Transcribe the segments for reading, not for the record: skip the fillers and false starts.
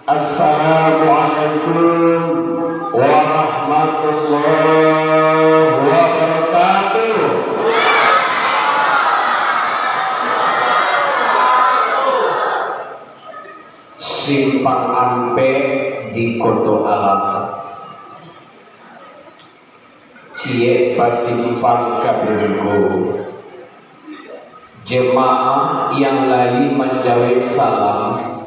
Assalamualaikum warahmatullahi wabarakatuh. Simpang ampe di Koto Alam, cie pasimpang kabirgo. Jemaah yang lain menjawab salam,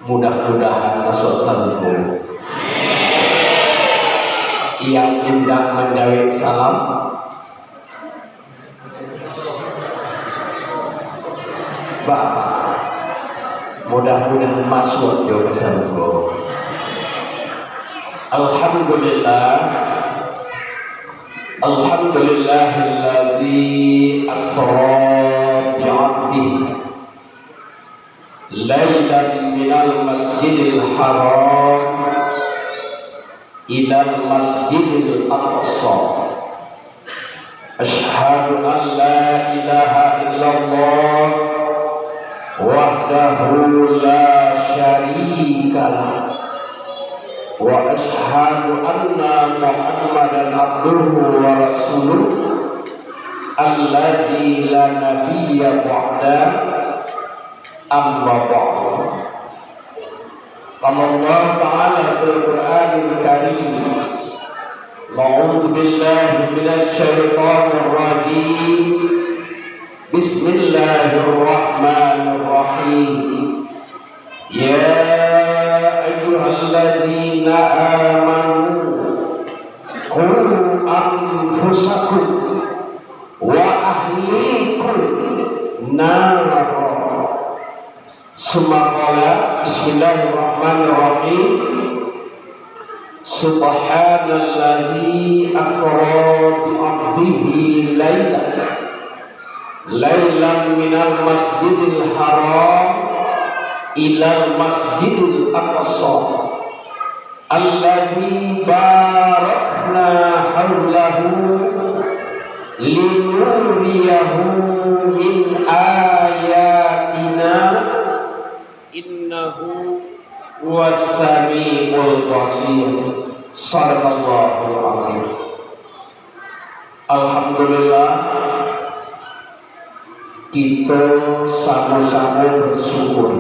mudah-mudahan masuk salku. Yang hendak menjawab salam, Bapak, mudah-mudahan masuk jawab salku. Alhamdulillahilladzi asra bi'abdihi lailan minal masjidil haram ilal masjidil aqsa. Asyhadu an la ilaha illallah wahdahu la syarikalah wa asyhadu anna Muhammadan abduhu wa rasuluh allazi la nabiyya ba'da amma ba'd. Qala Allah ta'ala fil Qur'anil Karim, a'udzu billahi minasy syaithanir rajim. Bismillahirrahmanirrahim. Ya ayyuhalladzina amanu qu anfusakum wa ahlikum nara. Sumaqala bismillahirrahmanirrahim. Subhanalladzi asra bi 'abdihi lailan minal masjidil haram ilal masjidil aqsa alladzi barakna hawlahu linuriyahu min ayatina innahu huwas-sami'ul basir. Shadaqallahul azim. Alhamdulillah, kita sama-sama bersyukur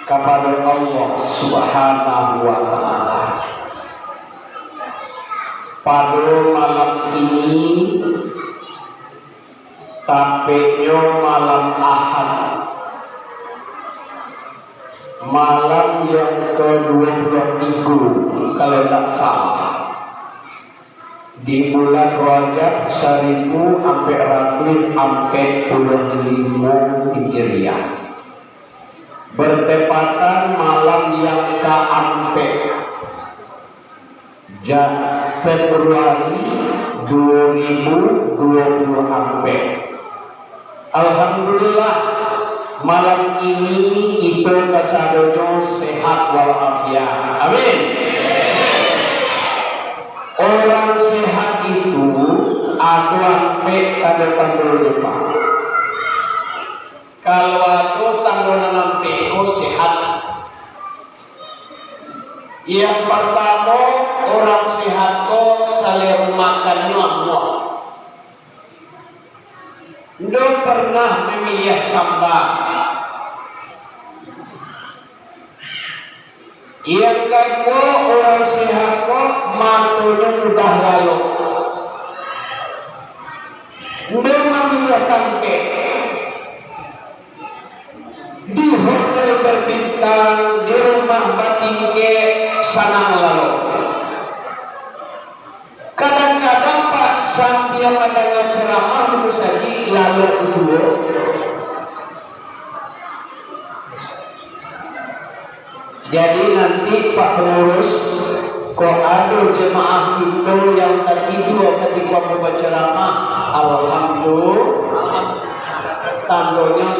kepada Allah Subhanahu wa ta'ala. Pada malam ini, tepatnya malam Ahad, malam yang ke-23 kalau tidak salah, di bulan Rajab 1445 Hijriah, bertepatan malam yang ke-4 Februari 2024. Alhamdulillah, malam ini itu kesadonya sehat walafiat. Amin. Orang sehat itu aku ampe kada tanggal depan. Kalau aku tanggal nampe aku sehat. Yang pertama, orang sehat kok selalu makan buah. Nggak pernah memilih sambal. Yang kedua, orang sehat kok mantunya mudah lalu. Nggak memilih tangke. Di hotel berbintang, di rumah batingke, sanang lalu. Kadang-kadang Pak sambil mendengar ceramah itu saja lalu ujung. Jadi nanti Pak Pengurus, kok ada jemaah itu yang tadi dua ketika membaca ceramah, alhamdulillah, tandanya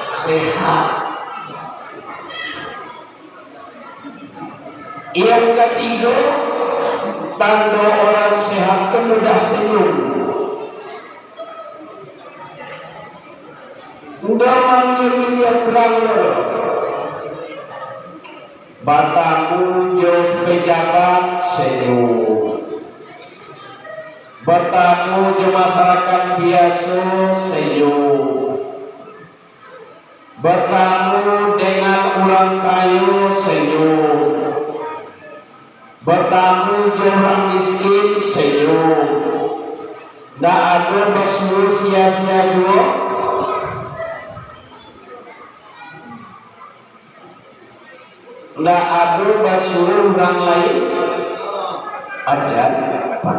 sehat. Yang ketiga, tanda orang sehat itu mudah senyum. Mudah manggil yang berangkat. bertamu jauh pejabat senyum, bertamu jauh masyarakat biasa senyum, bertamu dengan orang kaya senyum, bertamu jauh orang miskin senyum. Ndak ada bersuruh sia-sia juga. Ndak ada bersuruh orang lain ajar apa.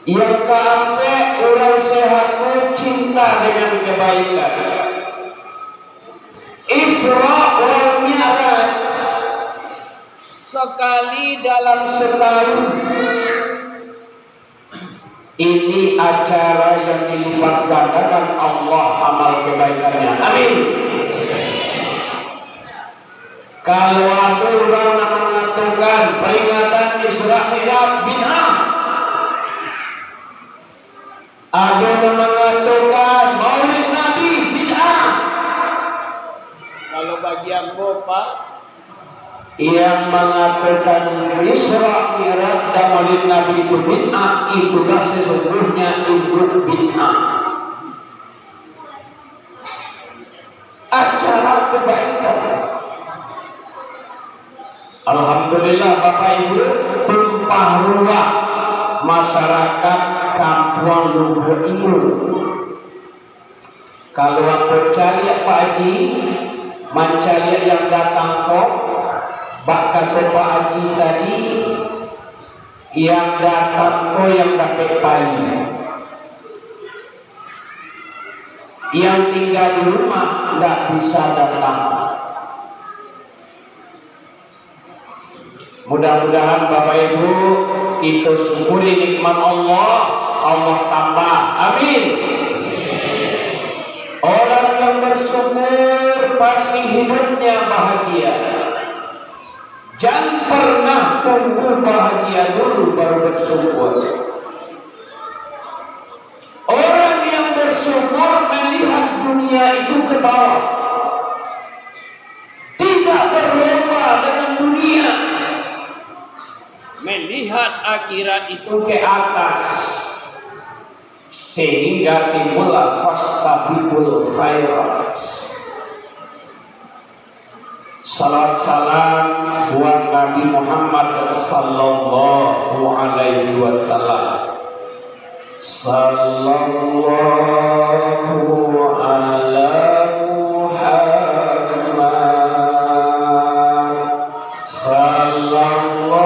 Yang keempat, orang sehat cinta dengan kebaikan. Isra wal Mi'raj sekali dalam setahun. Ini acara yang dilipat gandakan Allah amal kebaikannya. Amin. Kalau ada orang yang mengatakan peringatan Isra Mi'raj bid'ah, ada yang mengatakan Maulid Nabi bid'ah. Kalau bagian Bapak yang mengatakan Isra Mi'raj dan Maulid Nabi itu bid'ah, itulah sesungguhnya induk bid'ah. Acara kebaikan. Alhamdulillah Bapak Ibu, tumpah ruah masyarakat kampung Lubuk Ibu. Kalau aku cari Pak Haji, mencari yang datang kok, bak kata Pak Haji tadi, yang datang kok yang dapat pali, yang tinggal di rumah tidak bisa datang. Mudah-mudahan Bapak Ibu kita syukuri nikmat Allah, Allah tambah. Amin. Orang yang bersyukur pasti hidupnya bahagia. Jangan pernah tunggu bahagia dulu baru bersyukur. Orang yang bersyukur melihat dunia itu ke bawah, tidak berlomba dengan dunia, melihat akhirat itu ke atas, sehingga timbullah fastabiqul khairat. Salam salam buat Nabi Muhammad sallallahu alaihi wasallam. Sallallahu ala Muhammad. Sallallahu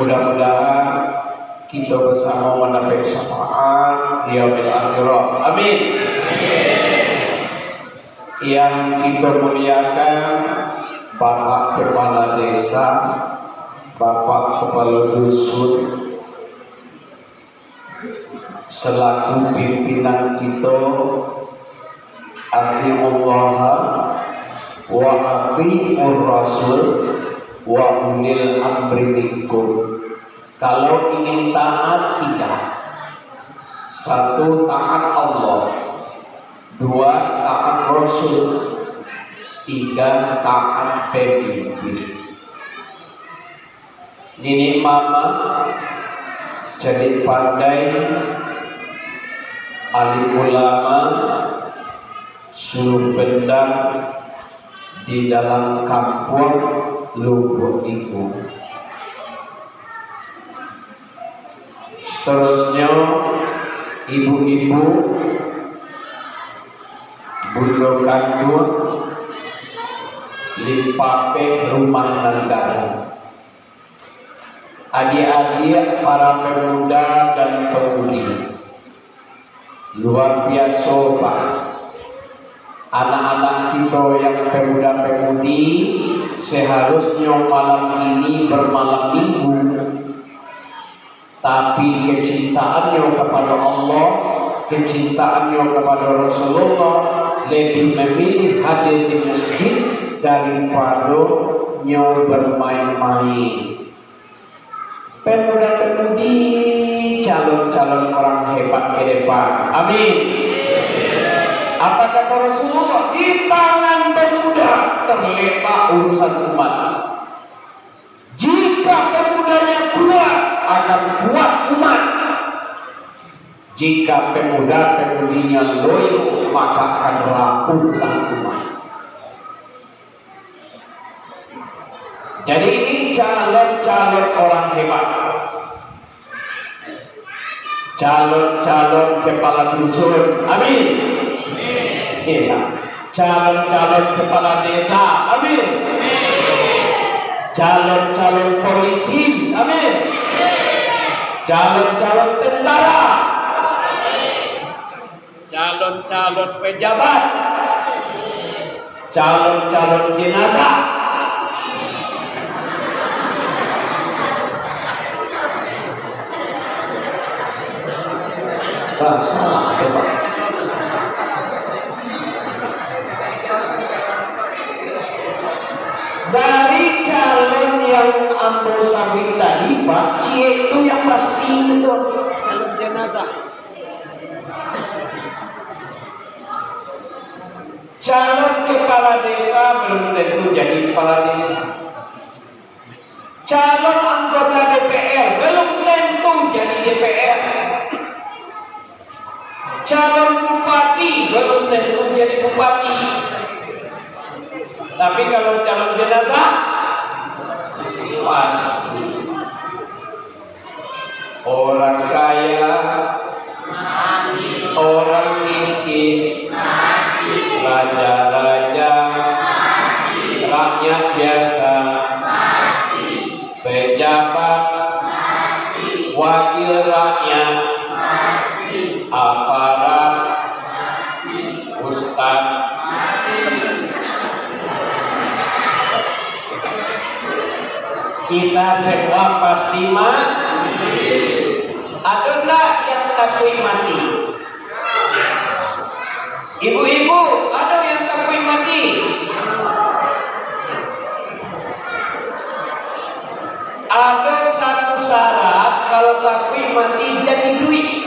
Mudah-mudahan kita bersama mendapat syafaat di yaumil akhirah. Amin. Yang kita muliakan Bapak Kepala Desa, Bapak Kepala Dusun, selaku pimpinan kita, atiullah wa atiur rasul wa ulil amri minkum. Kalau ingin taat, tiga: satu, taat Allah; dua, taat Rasul; tiga, taat pemimpin. Nini mama jadi pandai, alim ulama, suruh bendang di dalam kampung Lubuk itu. Seterusnya ibu-ibu, bulu kandung, limpape rumah negara, adik-adik para pemuda dan pemudi, luar biasa Pak. Anak-anak kita yang pemuda-pemudi seharusnya malam ini bermalam minggu, tapi kecintaannya kepada Allah, kecintaannya kepada Rasulullah lebih memilih hadir di masjid daripada nyo bermain-main. Pemuda-pemudi, calon-calon orang hebat ke depan. Amin. Apa kata Rasulullah? Di tangan pemuda terletak urusan umat. Jika pemudanya kuat, akan kuat umat. Jika pemuda-pemudinya loyo, maka akan rapuhlah umat. Jadi ini calon-calon orang hebat, calon-calon kepala dusun. Amin. Ya. Calon-calon kepala desa. Amin. Calon-calon polisi. Amin. Calon-calon tentara, calon-calon pejabat, calon-calon jenazah, salah coba. Dari calon yang ambo sabit tadi, Pak, cie itu yang pasti itu calon jenazah. Calon kepala desa belum tentu jadi kepala desa. Calon anggota DPR belum tentu jadi DPR. Calon bupati belum tentu jadi bupati. Tapi kalau calon jenazah pasti. Orang kaya, orang miskin, raja-raja, rakyat biasa, pejabat, wakil rakyat, aparat, ustaz. Kita semua pasti mati. Ada enggak yang takut mati? Ibu-ibu, ada yang takut mati? Ada satu syarat kalau takut mati, jadi duit.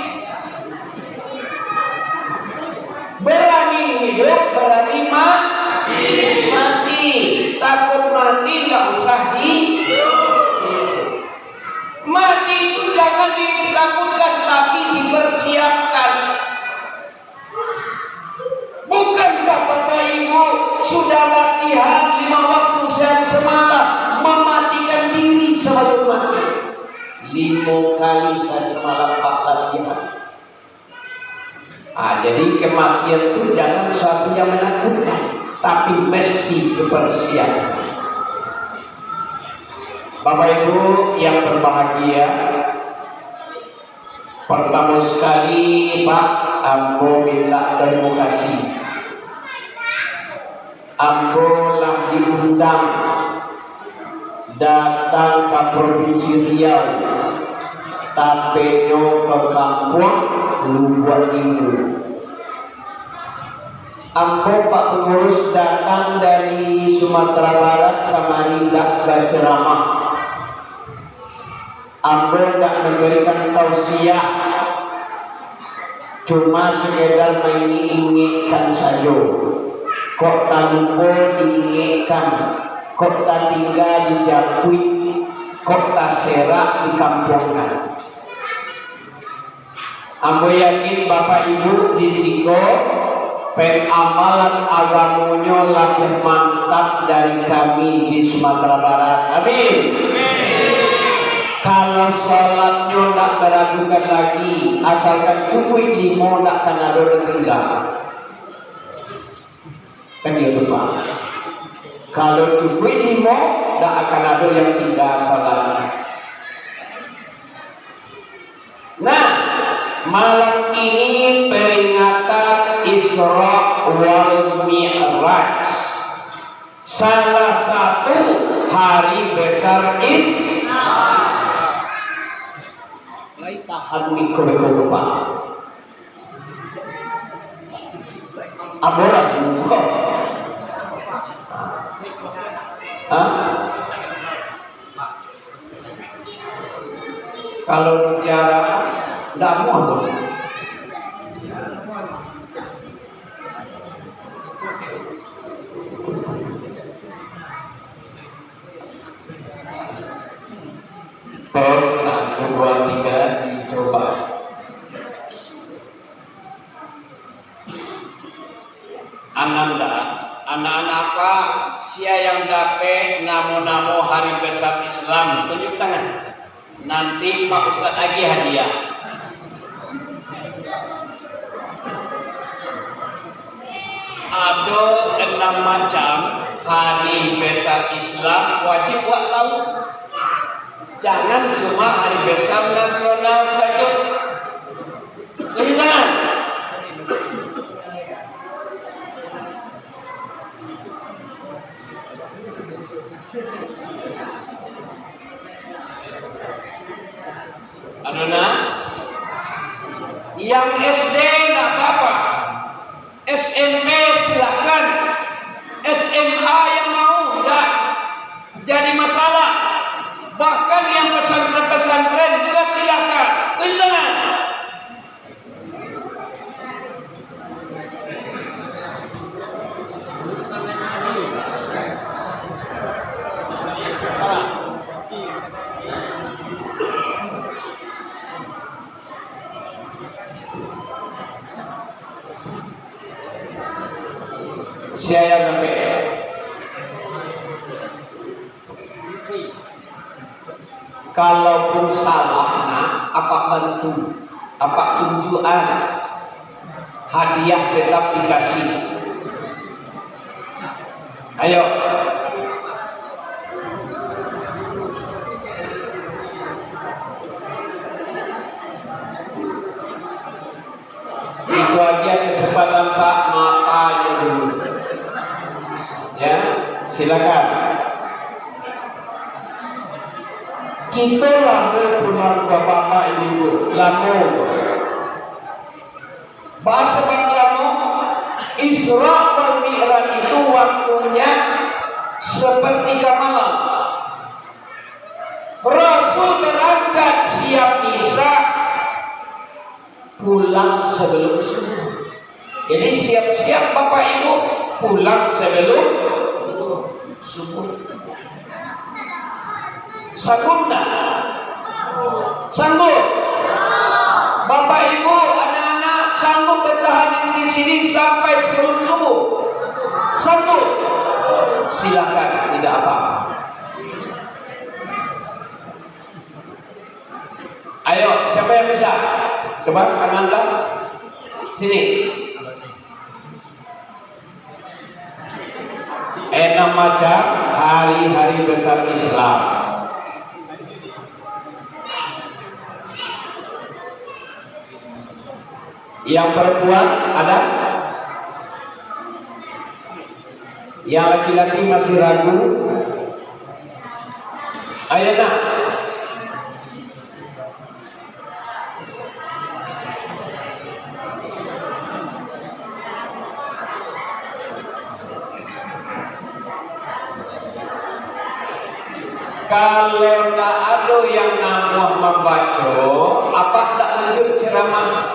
Berani hidup, berani mati. Takut mati nggak usah mati itu jangan ditakutkan, tapi dipersiapkan. Bukankah Bapak Ibu sudah latihan 5 waktu sehari semalam mematikan diri sebelum mati? 5 kali sehari semalam Pak latihan. Jadi kematian itu jangan suatu yang menakutkan, tapi mesti kepersiapan. Bapak Ibu yang berbahagia, pertama sekali Pak, ambo minta terima kasih. Ambo lah diundang datang ke Provinsi Riau, tapenya ke kampung Lubuan Timur. Ambo Pak pengurus datang dari Sumatera Barat kemari dak berceramah. Ambo dak memberikan tausiah, cuma sekedar menginginkan saja. Kok tak lupa diinginkan, kok tak tinggal di Japui, kok tak serak dikampungkan. Ambo yakin Bapak Ibu di Siko pengamalan agamunya lebih mantap dari kami di Sumatera Barat. Amin. Kalau sholatnya tidak meragukan lagi, asalkan cukup 5 tidak akan ada yang tinggal. Kan gitu Pak. Kalau cukup 5 tidak akan ada yang tinggal sholatnya. Nah, malam ini peringatan Isra wal Mi'raj, salah satu hari besar Islam. Lai tahan mikro Pak. Abolah juga. Kalau bicara tidak mau. Tes 1, 2, 3 dicoba. Ananda, anak-anak apa? Sia yang dapat namo-namo hari besar Islam, tunjuk tangan. Nanti Pak Ustadz lagi hadiah. Ada 6 macam hari besar Islam, wajib buat tahu. Jangan cuma hari besar nasional saja. Jangan. Adona, yang SD nggak apa-apa, SMP silakan, SMA yang mau nggak jadi masalah. Bahkan yang pesantren-pesantren juga silakan. Tunjukkan. Saya dapat. Kalaupun salah, nah, apa bantu, apa tunjukan, hadiah tetap dikasih. Ayo. Itu aja kesempatan Pak, makanya dulu. Ya, silakan. Kita lahir pulang bapak ibu lama. Bahasa lama Isra wal Mi'raj itu waktunya sepertiga malam. Rasul berangkat siap isya, pulang sebelum subuh. Jadi siap-siap bapak ibu pulang sebelum subuh. Sanggup tak? Sanggup? Bapak ibu, anak-anak sanggup bertahan di sini sampai sebelum subuh? Sanggup? Silakan, tidak apa-apa. Ayo, siapa yang bisa? Coba Ananda. Sini. 6 macam hari-hari besar Islam. Yang perempuan ada? Yang laki-laki masih ragu? Ayo nak. Kalau tak ada yang nama membaca, apa tak lanjut ceramah?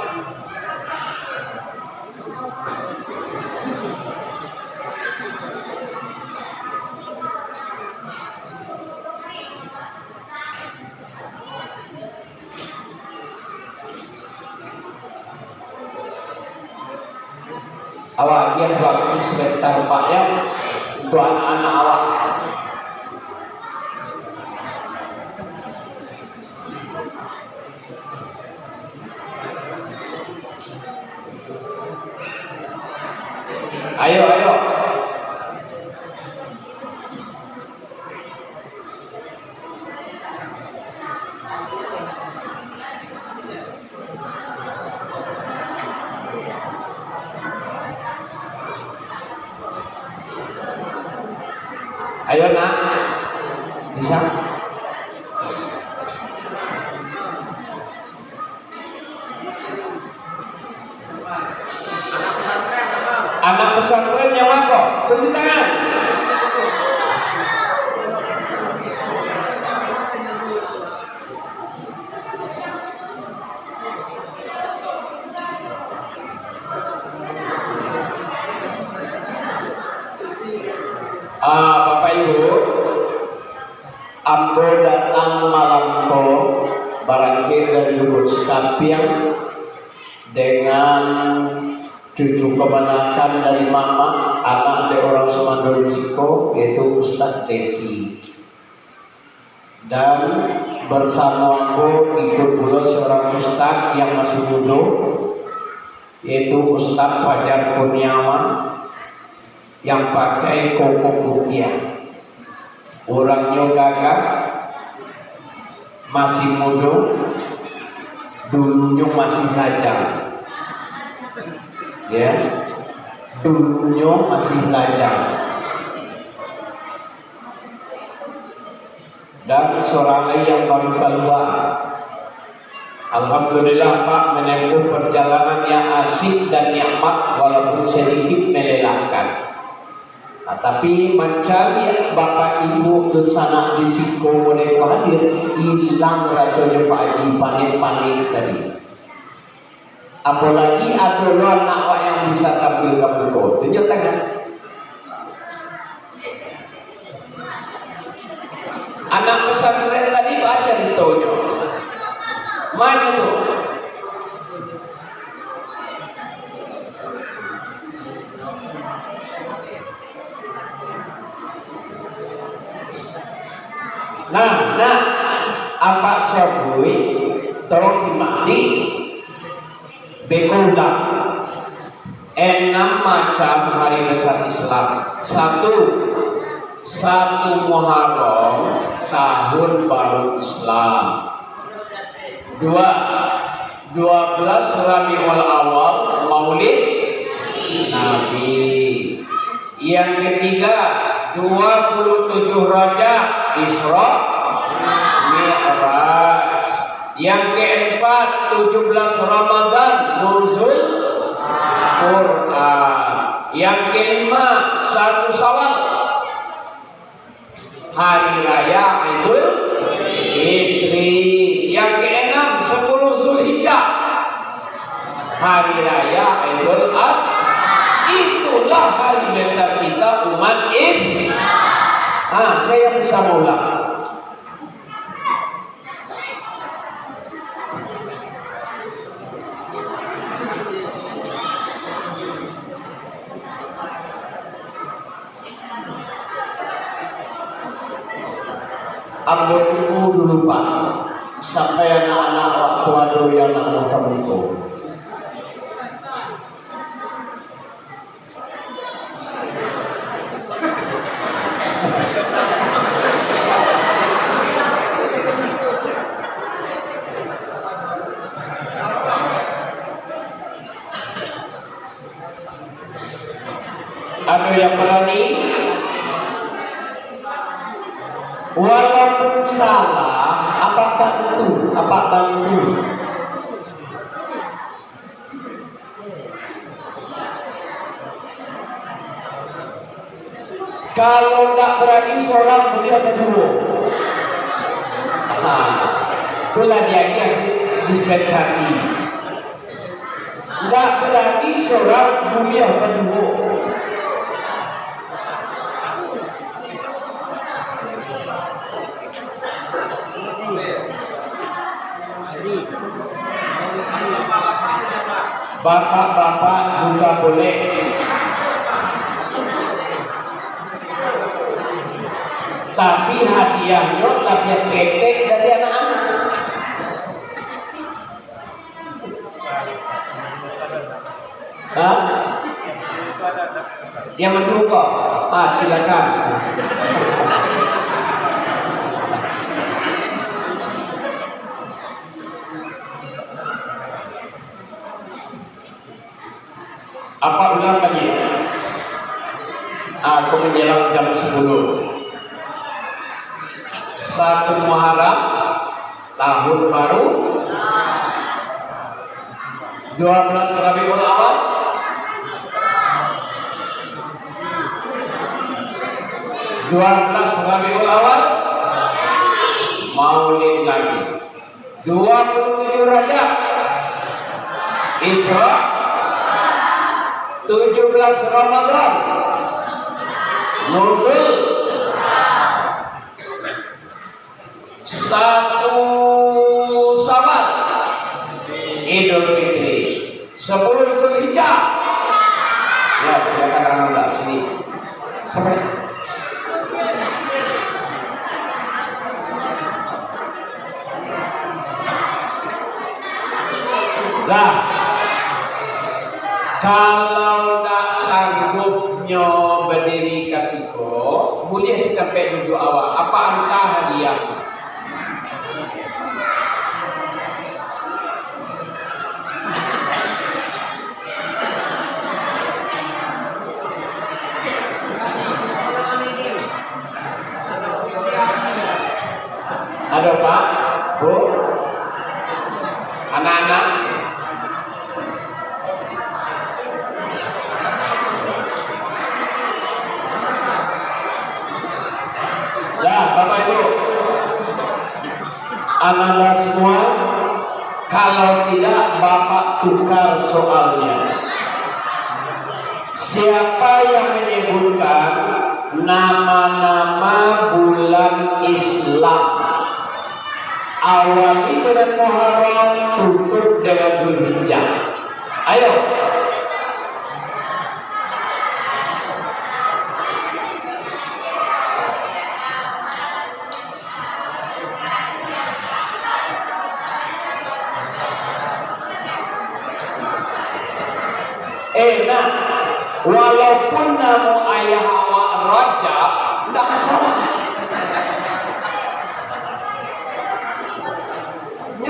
Awak dia waktu sebentar Pak ya untuk anak-anak awak. Ayo, ayo. Ayo nak, bisa? Anak pesantren yang apa? Tunjuk tangan. Bapak Ibu, ambo datang malam ko barangkali dari lulus Kampiang dengan cucu kebenakan dari mama, anak dari orang Semandul Risiko, yaitu Ustadz Teki. Dan bersama aku ikut pula seorang Ustadz yang masih muda, yaitu Ustadz Fajar Kurniawan, yang pakai koko putih. Orangnya gagah, masih muda, dulunya masih belajar. Ya, dulunya masih belajar. Dan seorang lagi yang baru keluar. Alhamdulillah Pak menempuh perjalanan yang asik dan nikmat walaupun sedikit melelahkan. Nah, tapi mencari Bapak Ibu ke sana di Siko boleh hadir, hilang rasanya Pak Haji panik-panik tadi. Apalagi ada anak yang bisa tampil ke buku. Tunjuk tangan. Anak pesantren tadi baca ditonya. Mana tuh? Nah, apa sabui tolong simak nih. Bekulah 6 macam hari besar Islam. Satu Muharram, tahun baru Islam. 12 Rabiul Awal, Maulid Nabi. Yang ketiga 27 Rajab, Isra Mi'raj. Yang keempat 17 Ramadan, Nuzul Quran. Yang kelima 1 Syawal, Hari Raya Idul Fitri. Yang keenam 10 Zulhijjah, Hari Raya Idul Adha. Itulah hari besar kita umat Islam. Saya bisa ulang. Ambil dulu Pak, sampai anak-anak waktu ada yang nak kamu. Ada yang berani? Walaupun salah, apa bantu? Apa bantu? Kalau tidak berani seorang boleh ada dua. Itulah dia dispensasi. Tidak berani seorang boleh ada dua. Bapak-bapak juga boleh. Tapi hadiahnya hadiah ketek dari anak-anak. Hah? Yang mendukung? Silakan. Apa ulang lagi? Aku menjelang jam 10. 1 Muharram tahun baru, 12 Rabiul Awal, 12 Rabiul Awal, Maulid lagi, 27 Rajab, Isra, 17 Ramadan, Nuzul, 1 Syawal, Idul Fitri, 10 Zulhijjah. Ya, silakan anak-anak sini. Nah, kalau tak sanggupnya berdiri kasiko, boleh kita duduk awal. Apa angka hadiah? Ada Pak, Bu, anak-anak. Ya, Bapak Ibu, anak-anak semua, kalau tidak Bapak tukar soalnya. Siapa yang menyebutkan nama-nama bulan Islam? Awali dengan Muharram, tutup dengan Zulhijjah. Ayo. Nah, walaupun nama ayah awak Rajab, tidak masalah.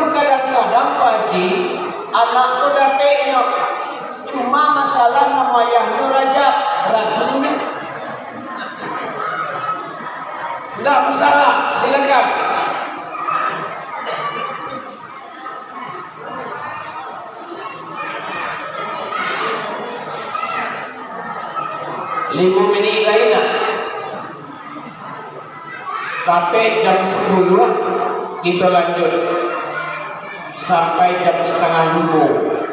Kadang-kadang Pak Haji, anakku dah tengok, cuma masalah nama ayahnya Rajab, ragunya. Tidak masalah, silakan. Lima menit lain tapi jam 10 kita lanjut sampai jam 4:30.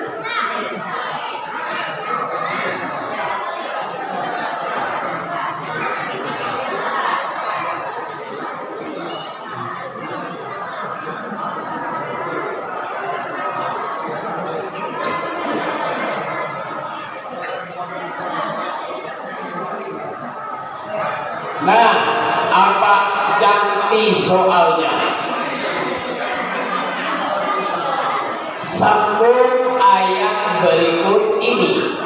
Nah, apa ganti soalnya? Sambung ayat berikut ini.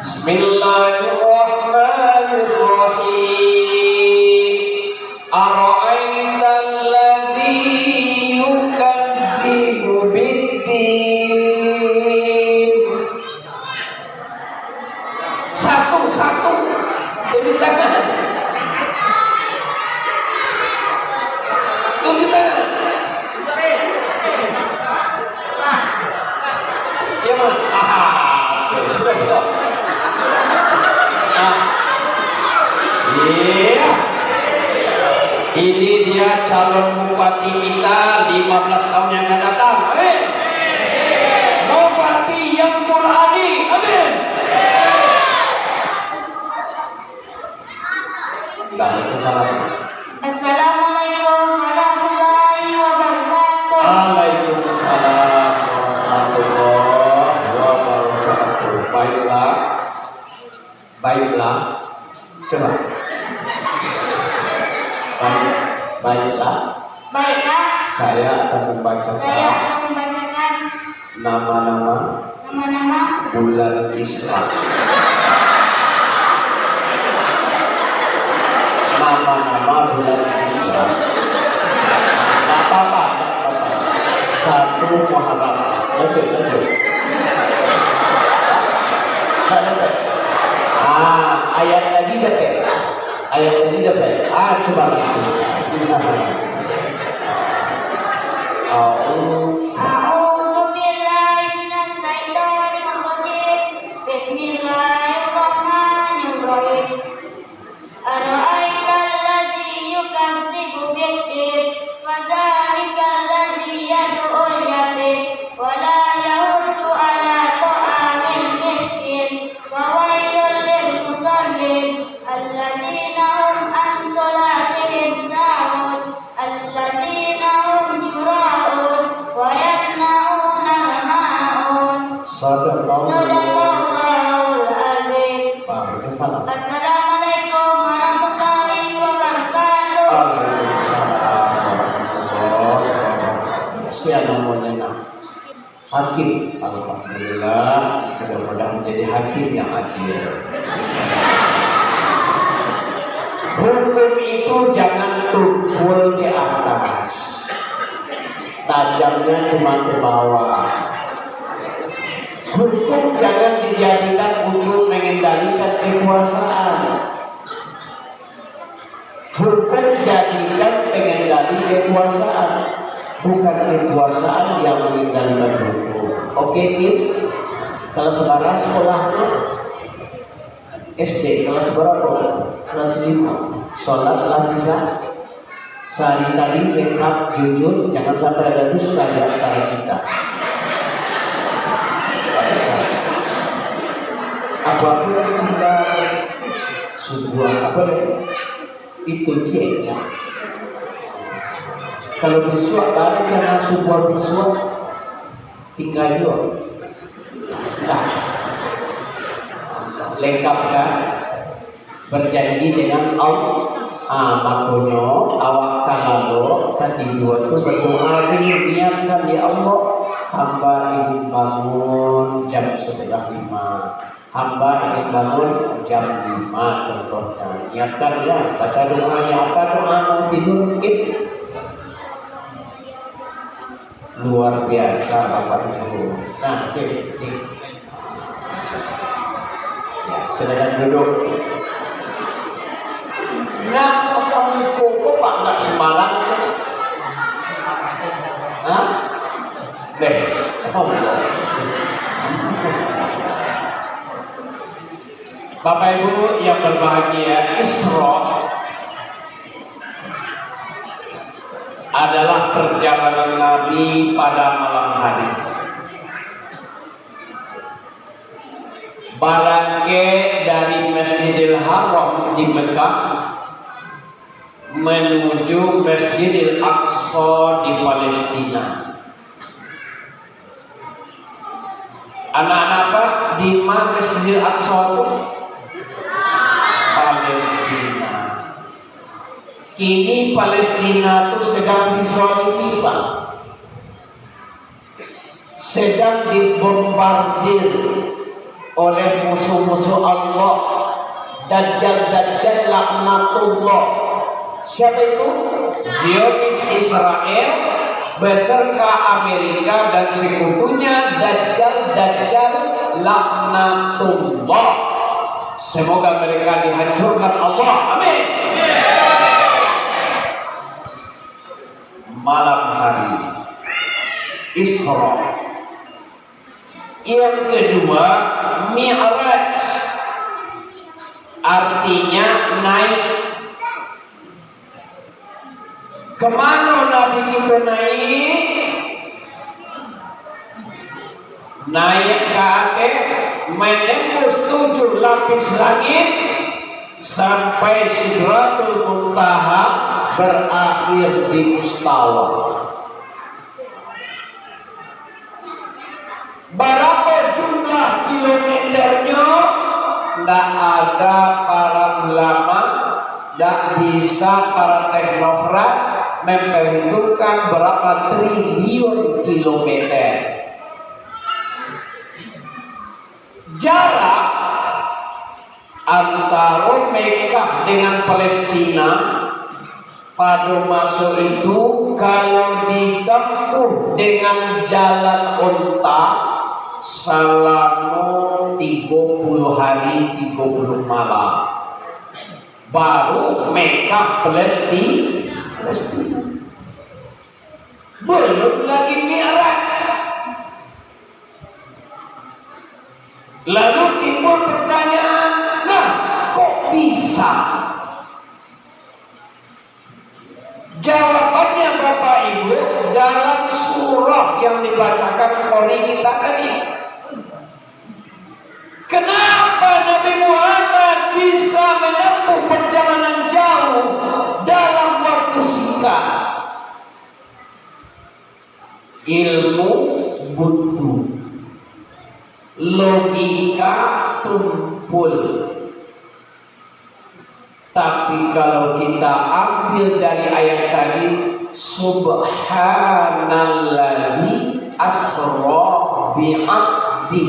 Bismillahirrahmanirrahim. Ara'aital ladzi yukadzibu biddin. Satu-satu. Tunjuk tangan. Tunjuk tangan. Ya man. Sudah. Iya. Ini dia calon bupati kita 15 tahun yang akan datang. Amin. Bupati yang Qurani. Amin. Assalamualaikum warahmatullahi wabarakatuh. Waalaikumsalam warahmatullahi wabarakatuh. Baiklah. Coba. Baiklah. Saya akan membacakan nama-nama bulan Islam. Nama-nama bulan Islam. Tak apa-apa. 1 Muharram. Oke. Ayat tadi dapat. Coba lagi. A'udzu billahi minasy syaithanir rajim. Bismillahirrahmanirrahim. Ara'aita allazi yukadzibu bid-din wa dzalika allazi yad'ul yatim wa la yahuddu ala ta'amil miskin wa wailul lil musallin alladzina hum an salatihim sahun alladzina hum yura'un wa yamna'una al-ma'un. Sadaqallahul azim. Assalamualaikum warahmatullahi wabarakatuh. Waalaikumsalam warahmatullahi wabarakatuh. Siapa namanya? Hakim. Alhamdulillah, mudah-mudahan menjadi hakim yang adil. Hukum itu jangan tumpul ke atas, tajamnya cuma ke bawah. Hukum jangan dijadikan untuk mengendalikan kekuasaan. Hukum jadikan pengendali kekuasaan, bukan kekuasaan yang mengendalikan hukum. Oke, Kim? Kalau sekarang sekolahnya SD, kelas berapa? Kelas 5. Sholat bisa. Sehari tadi lengkap, jujur, jangan sampai ada dusta di antara kita. Apapun kita sebuah itu cek. Kalau biswa baru jangan sebuah biswa tinggal juga. Nah, lengkapkan berjanji dengan Allah. Makanya awak kalau tadi dua itu berdoa niatkan ya Allah, hamba ingin bangun jam 4:30. Hamba ingin bangun jam 5 contohnya. Niatkan ya, baca doanya. Apa doa mau tidur? Luar biasa Bapak Ibu. Nah, silakan duduk. Nah, kamu kok Pak nggak sembarang? Hah? Bapak Ibu yang berbahagia, Isra adalah perjalanan Nabi pada malam hari. Barangke dari Masjidil Haram di Mekah menuju Masjidil Aqsa di Palestina. Anak-anak apa? Di mana Masjidil Aqsa itu? Palestina. Kini Palestina itu sedang dizalimi, Pak. Sedang dibombardir oleh musuh-musuh Allah, Dajjal laknatullah. Siapa itu? Zionis Israel beserta Amerika dan sekutunya Dajjal laknatullah. Semoga mereka dihancurkan Allah. Amin. Malam hari Isra. Yang kedua, Mi'raj. Artinya naik. Kemana Nabi kita naik? Naik ke akhir, menembus 7 lapis langit sampai Sidratul Muntaha, berakhir di Mustawa. Berapa jumlah kilometernya? Tidak ada para ulama, tidak bisa para teknokrat memperhitungkan berapa triliun kilometer. Jarak antara Mekah dengan Palestina pada masa itu kalau ditempuh dengan jalan unta selama 30 hari 30 malam baru Mekah Palestina. Belum lagi Mi'raj. Lalu timbul pertanyaan, nah kok bisa? Jawabannya Bapak Ibu dalam surah yang dibacakan qori kita tadi. Kenapa Nabi Muhammad bisa menempuh perjalanan jauh dalam waktu singkat? Ilmu butuh, logika tumpul. Tapi kalau kita ambil dari ayat tadi, subhanallazi asra bi'abdi,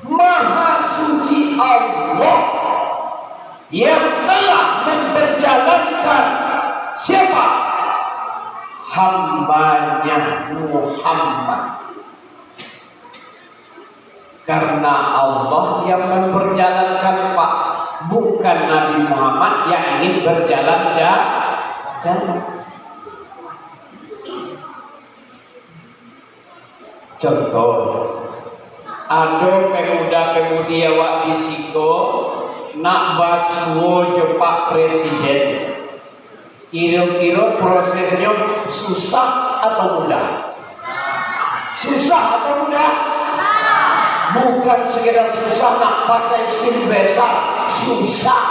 maha suci Allah yang telah memperjalankan siapa? Hambanya Muhammad. Karena Allah yang memperjalankan Pak, bukan Nabi Muhammad yang ingin berjalan jalan. Contoh, ada pemuda-pemudi awak di Siko nak basuh Pak Presiden. Kira-kira prosesnya susah atau mudah? Susah atau mudah? Bukan sekedar susah nak pakai SIM besar, susah.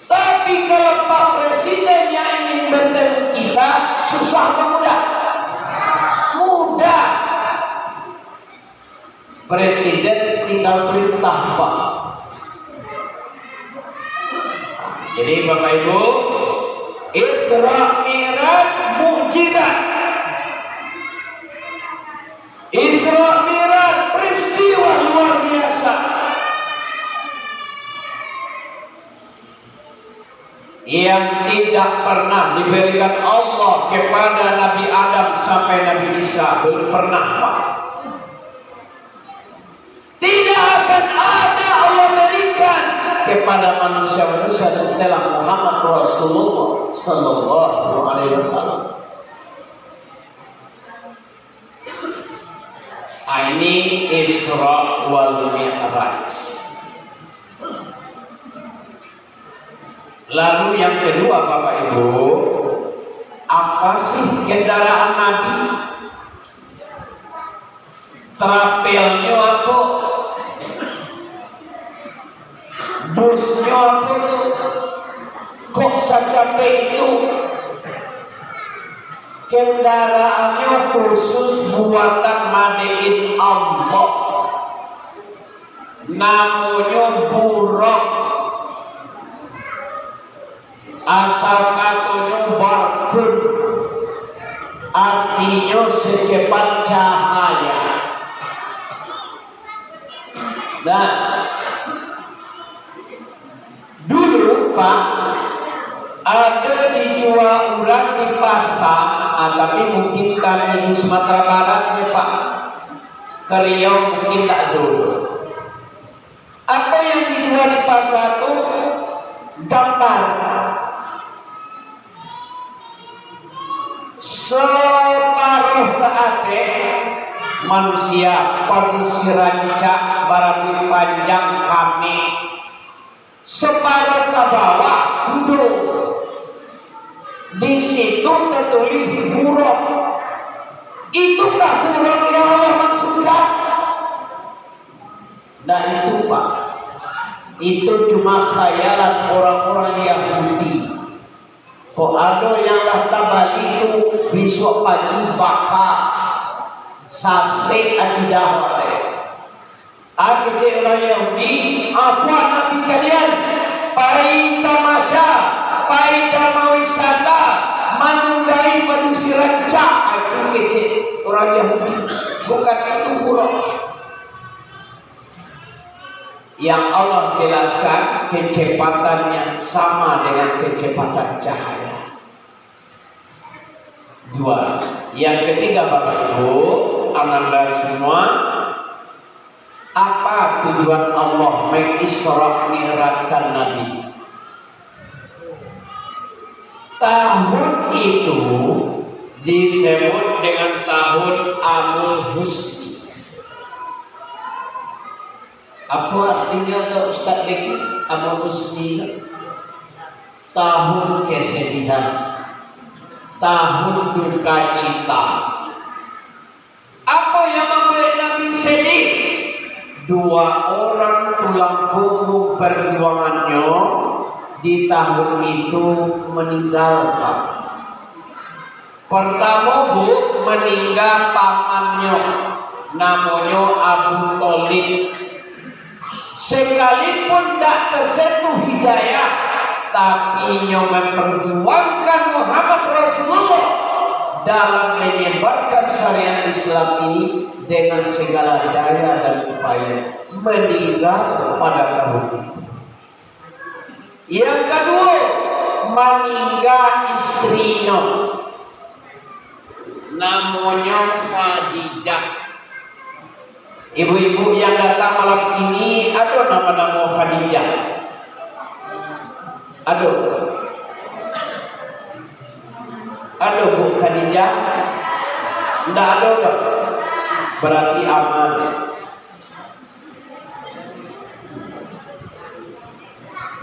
Tapi kalau Pak Presiden yang ingin bertemu kita, susah atau mudah? Mudah. Presiden tinggal perintah Pak. Jadi Bapak Ibu, Isra Mi'raj mukjizat. Isra Mi'raj peristiwa luar biasa yang tidak pernah diberikan Allah kepada Nabi Adam sampai Nabi Isa, belum pernah Pak. Tidak akan ada Allah berikan kepada manusia-manusia setelah Muhammad Rasulullah Sallallahu Alaihi Wasallam. Ini Isra wal Mi'raj. Lalu yang kedua Bapak Ibu, apa sih kendaraan Nabi? Terapelnya apa? Busnya apa tuh? Kok secapek itu? Kendaraannya khusus buatan Made Allah. Namanya buruk. Asal katanya barbun. Artinya secepat cahaya. Nah, dulu Pak, ada dijual orang di pasar, tapi mungkin kami di Sumatera Barat ya Pak, Keriau mungkin tak dulu. Apa yang dijual di pasar itu gambar. Separuh ke atas manusia padusi rancak barabi panjang kami. Separuh ke bawah duduk. Di situ tertulis buruk. Itukah buruk yang Allah maksudkan? Nah itu Pak, itu cuma khayalan orang-orang Yahudi. Kok ada yang lah tabali itu besok pagi bakal sasek adidah. Aku cek orang Yahudi, apa Nabi kalian? Pai tamasya, pai dama wisata, manunggai padusi rancak. Aku kecek orang Yahudi, bukan itu buruk. Yang Allah jelaskan kecepatannya sama dengan kecepatan cahaya. Dua. Yang ketiga Bapak Ibu, Anda semua, apa tujuan Allah mengisra mi'rajkan Nabi? Tahun itu disebut dengan tahun Amul Husni. Apa artinya tuh Ustaz Deki? Amul Husni, tahun kesedihan, tahun duka cita. Apa yang membuat Nabi sedih? Dua orang tulang punggung perjuangannya di tahun itu meninggal Pak. Pertama Bu, meninggal pamannya, namanya Abu Thalib. Sekalipun tak tersentuh hidayah, tapi yang memperjuangkan Muhammad Rasulullah dalam menyebarkan syariat Islam ini dengan segala daya dan upaya, meninggal pada tahun itu. Yang kedua, meninggal istrinya, namanya Khadijah. Ibu-ibu yang datang malam ini, ada nama-nama Khadijah? Ada? Ada Bu Khadijah? Tidak ada tak? Berarti aman.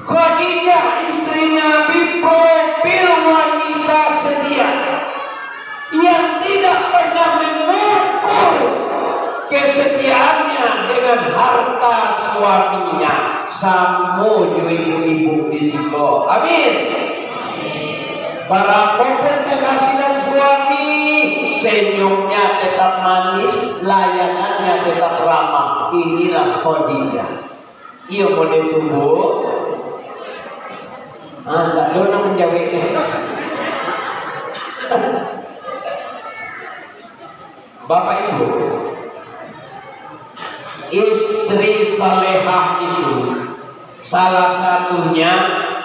Khadijah istri Nabi, profil wanita setia yang tidak pernah mengukur kesetiaannya dengan harta suaminya. Samo ibu-ibu di situ. Amin. Para penghasilan suami, senyumnya tetap manis, layanannya tetap ramah. Inilah Khadijah. Ia boleh tunggu. Anda dona menjawabnya. Bapak Ibu, istri salehah itu salah satunya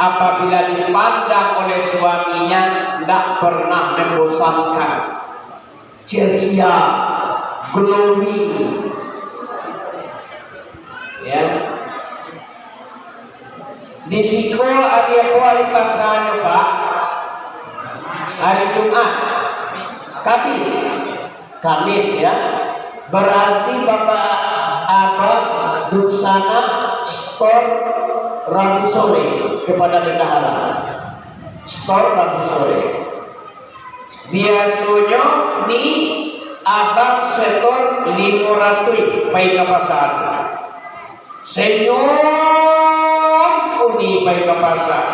apabila dipandang oleh suaminya tidak pernah membosankan, ceria, glowing, ya. Di siku hari pasangan Pak, hari Jumat, Kamis ya. Berarti Bapak Abang Duksana store Rabu sore kepada bendahara. Store Rabu sore. Biasanya ni Abang setor 500 pai ke pasar. Senyum uni pai ke pasar.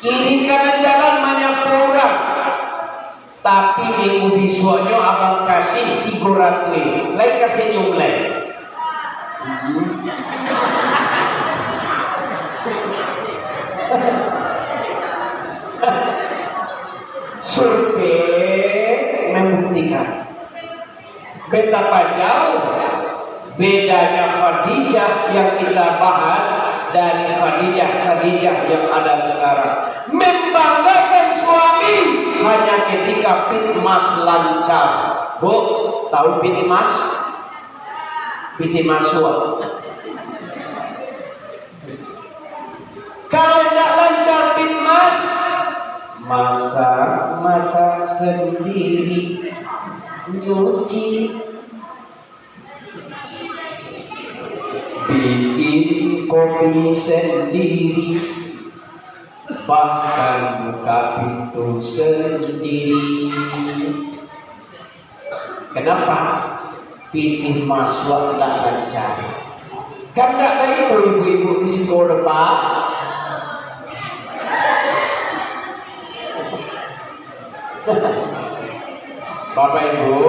Kiri kanan jalan banyak orang. Tapi minggu besoknya Abang kasih 300. Lain kasih senyum lain. Survei membuktikan betapa jauh bedanya Khadijah yang kita bahas dari Khadijah yang ada sekarang. Membanggakan suami hanya ketika pitmas lancar. Bu, tahu pitmas? piti masuk. Kalau tidak lancar pit mas, masak sendiri, nyuci, bikin kopi sendiri, bahkan buka pintu sendiri. Kenapa? Pitih masuk tidak lancar. Kan tidak ada itu ibu-ibu di sekolah Pak. Bapak Ibu,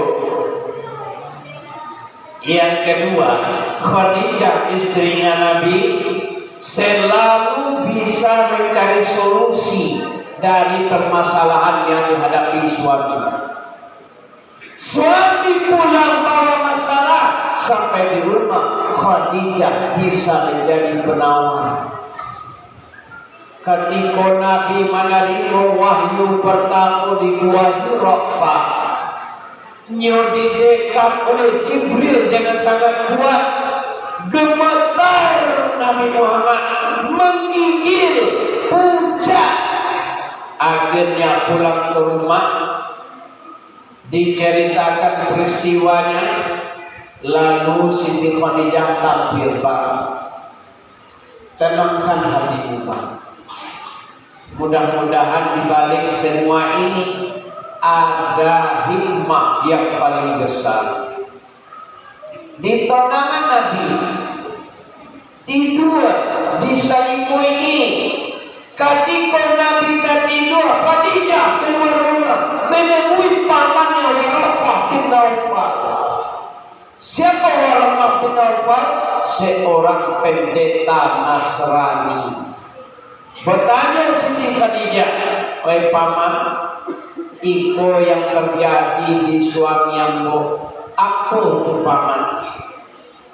yang kedua, Khadijah istrinya Nabi selalu bisa mencari solusi dari permasalahan yang dihadapi suami. Suami pulang bawa masalah, sampai di rumah Khadijah bisa menjadi penawar. Ketika Nabi menerima wahyu pertama di Gua Hira, nyo didekat oleh Jibril dengan sangat kuat, gemetar Nabi Muhammad, menggigil, pucat. Akhirnya pulang ke rumah, diceritakan peristiwanya, lalu Siti Khadijah tampil, Pak, tenangkan hatimu Pak. Mudah-mudahan di balik semua ini ada hikmah yang paling besar. Di tonangan Nabi tidur diselimui. Ketika Nabi tertidur, Khadijah keluar rumah menemui pamannya Waraqah bin Nawfal. Siapa Waraqah bin Nawfal? Seorang pendeta Nasrani. Bertanya Siti Khadijah, "Wahai paman, iko yang terjadi di suami ambo, apa itu paman?"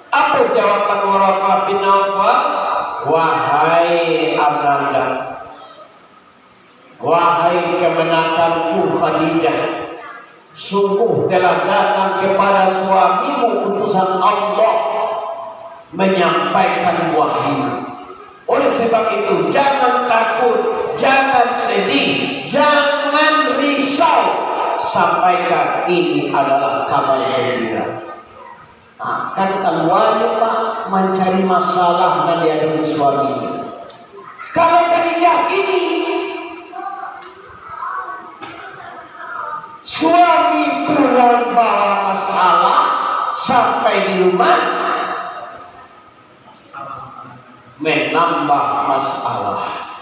Apa jawaban Waraqah bin Nawfal? "Wahai Ananda, wahai kemenakanku Khadijah, sungguh telah datang kepada suamimu utusan Allah menyampaikan wahyu. Oleh sebab itu jangan takut, jangan sedih, jangan risau, sampaikan ini adalah kabar gembira." Nah, kan wajib Pak mencari masalah dan dihadapi suaminya. Kalau Khadijah ini suami pulang bawa masalah sampai di rumah menambah masalah.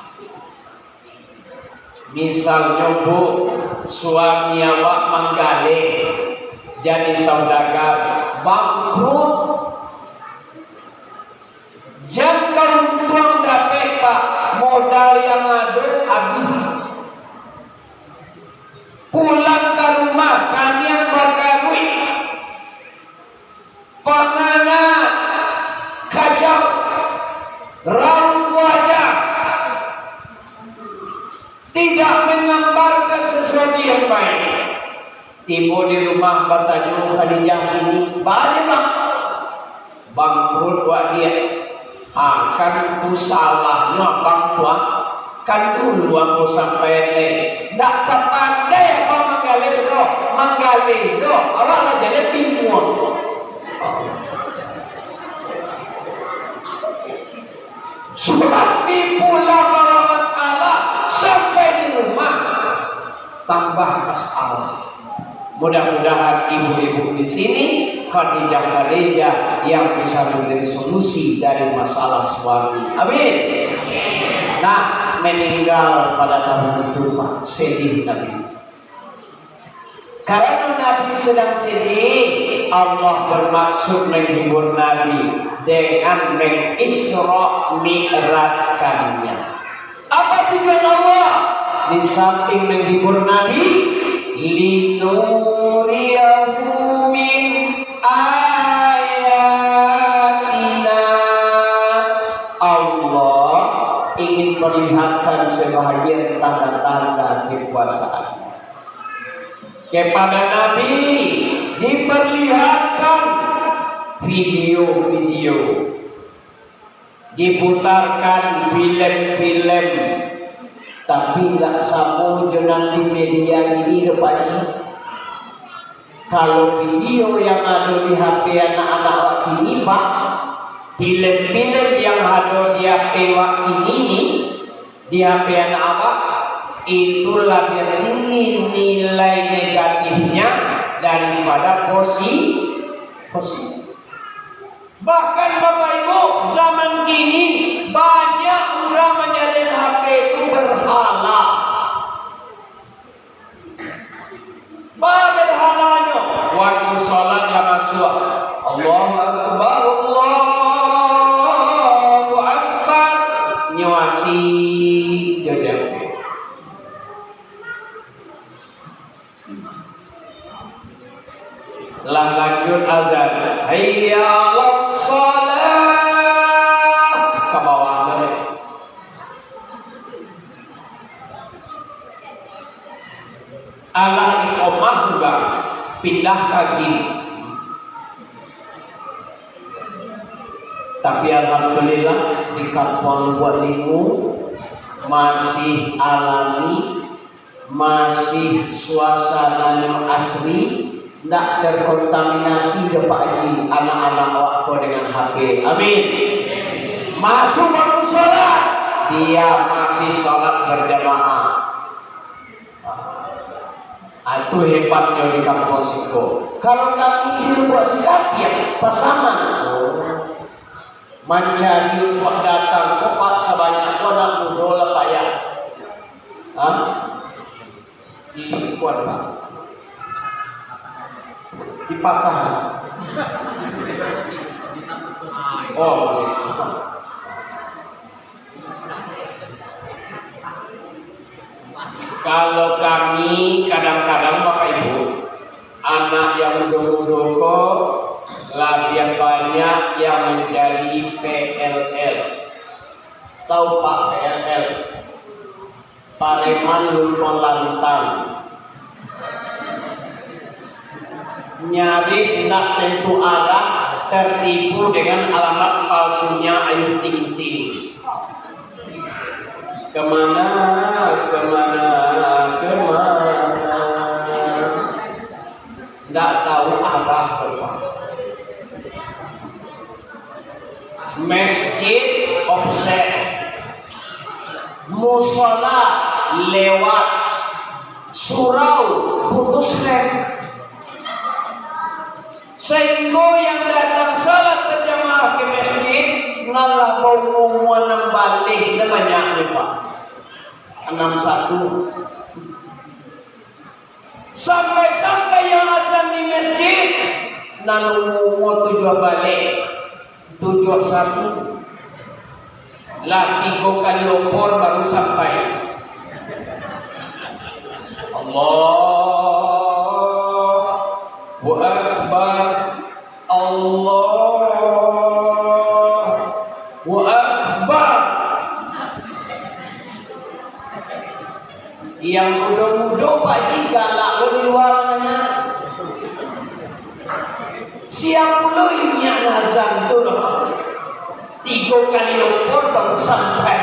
Misalnya Bu, suami awak menggali jadi saudagar, bangkrut, jangan untung dapat Pak, modal yang ada habis. Pulang ke rumah kalian berkarui, pengana kacau, raut wajah, tidak menggambarkan sesuatu yang baik. Tiba di rumah bertanya Khadijah ini, bagaimana bangkrut wak dia? Kan itu salahnya bang tuan, kan dulu aku sampai ini tak kepandai apa menggali do, awak lah jadi bingung. Suami pulang bawa masalah sampai di rumah tambah masalah. Mudah-mudahan ibu-ibu di sini Khadijah yang bisa menjadi solusi dari masalah suami. Amin. Nah, meninggal pada tahun itu Pak, sedih Nabi. Karena Nabi sedang sedih, Allah bermaksud menghibur Nabi dengan mengisra mi'rajkannya. Apa tujuan Allah? Di samping menghibur Nabi, linuriyahu min ayatina, Allah ingin perlihatkan sebahagian tanda-tanda kekuasaan kepada Nabi. Diperlihatkan fi video-video, diputarkan film-film, tapi nggak sama nanti media ini depannya. Kalau video yang ada di HP anak-anak waktu ini Pak, film-film yang ada di HP waktu ini, di HP anak-anak, itu lebih tinggi nilai negatifnya daripada positif. Bahkan Bapak Ibu, zaman kini banyak orang menjadikan HP itu berhala. Berhalanya waktu sholat lama suah Allahu Akbar, Allahu Akbar, nyuasi jodoh. Lanjut azan, hayya 'alas shalah, ke bawah deh. Allah iqamah juga pindah ke kiri. Tapi alhamdulillah di Kampung Buatlimu masih alami, masih suasananya asri, tidak terkontaminasi Pak Haji anak-anak waktu dengan HP. Amin. Masuk waktu sholat, dia masih sholat berjamaah. Itu hebatnya di Kampung Siko. Kalau kami dulu buat sikap ya pasangan, mencari untuk datang ke Pak sebanyak orang muda lepayah. Ini kuat Pak. Dipatah. Oh. Kalau kami kadang-kadang Bapak Ibu, anak yang muda-muda kok lebih banyak yang menjadi PLL. Tahu Pak PLL? Pareman Lumpon Lantang. Nyaris tidak tentu arah, tertipu dengan alamat palsunya Ayu Ting Ting. Kemana? Tidak tahu arah Bapak. Masjid offset, musola lewat, surau putus rem. Sehingga yang datang salat berjamaah ke masjid ngalah pengumuman balik namanya nih Pak 61. Sampai yang azan di masjid nanggung tujuh balik 71 lah 3 kali opor baru sampai. Allahu Akbar, Allahu Akbar. Yang muda-muda Pak Ji galak di luar sana. Siap pula ini azan tu loh. 3 kali opor baru sampai.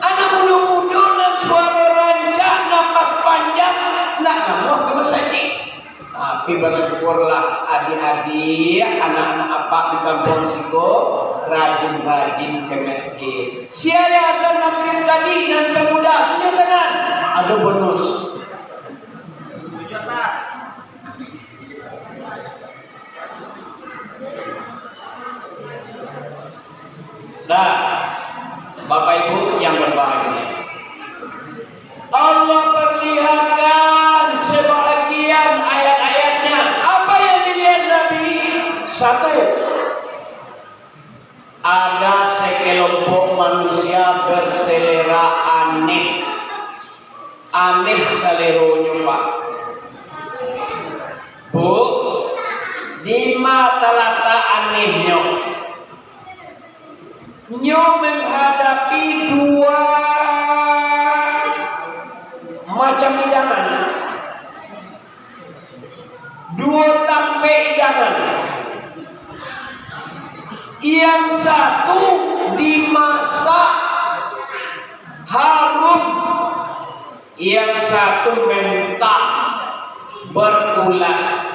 Anak muda-muda dan suara rancak, nafas panjang, nak ngamuh ke masjid. Tapi bersyukurlah adik-adik, anak-anak apa di Kampung Siko rajin-rajin ke masjid. Siapa azan maghrib tadi dan pemuda punya kanan ada bonus. Nah, Bapak Ibu yang berbahagia, Allah perlihatkan sebahagian ayat-ayatnya. Apa yang dilihat Nabi? Satu, ada sekelompok manusia berselera aneh. Aneh seleronya Pak. Bu, di mata lata anehnya menghadapi 2 macam hidangan, 2 tampe hidangan. yang satu dimasak harum, yang satu mentah berulat.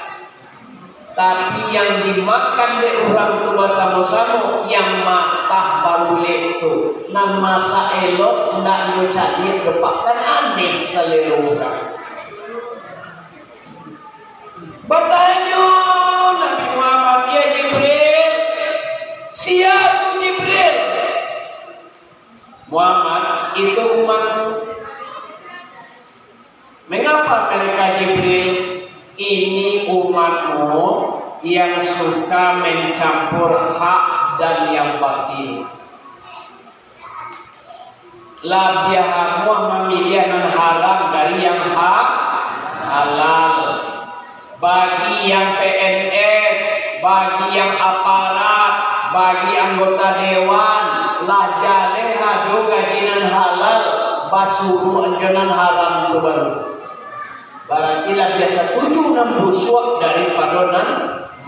Tapi yang dimakan oleh orang tua sama-sama yang matah baru itu nan masa elok ndak yo jadi depakan aneh selera orang. Bertanya Nabi Muhammad, ya Jibril, siapa Jibril? Muhammad, itu umatmu. Mengapa mereka Jibril? Ini umatmu yang suka mencampur hak dan yang batin. Labiahamu memilih yang haram dari yang halal. Bagi yang PNS, bagi yang aparat, bagi anggota dewan, lajaleha do gajinan halal, basuhu anjuran haram itu baru. Berarti lebih ketujuh enam busuk daripada nan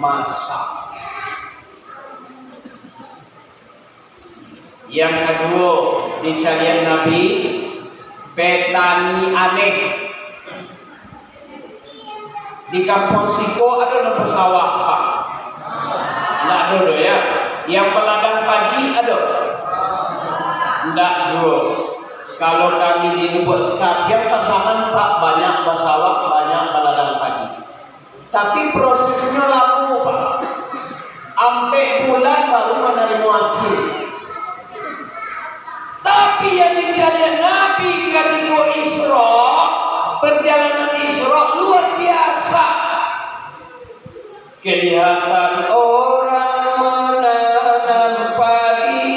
masak. Yang kedua dicarian Nabi petani aneh. Di kampung Siko ada nama sawah Pak? Tidak ada ya. Yang peladang padi ada? Tidak juga. Kalau kami di Lubuk Sekalian pasangan Pak, banyak basawak, banyak peladang padi. Tapi prosesnya lama Pak. Sampai bulan baru menerima hasil. Tapi yang dicari Nabi ketika Isra, perjalanan Isra luar biasa. Kelihatan orang menanam padi,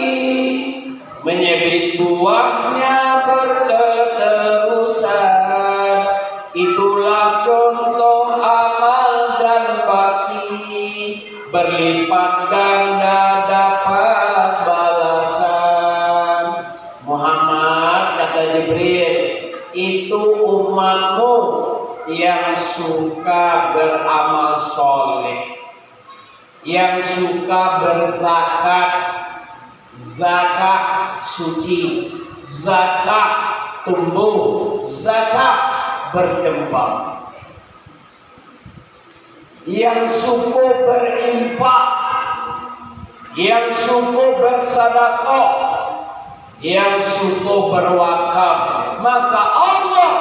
menyebut buahnya berketerusan. Itulah contoh amal dan bakti, berlipat ganda dapat balasan. Muhammad, kata Jibril, itu umatmu yang suka beramal soleh, yang suka berzakat, zakat suci, zakat tumbuh, zakat berkembang, yang suka berinfak, yang suka bersedekah, yang suka berwakaf, maka Allah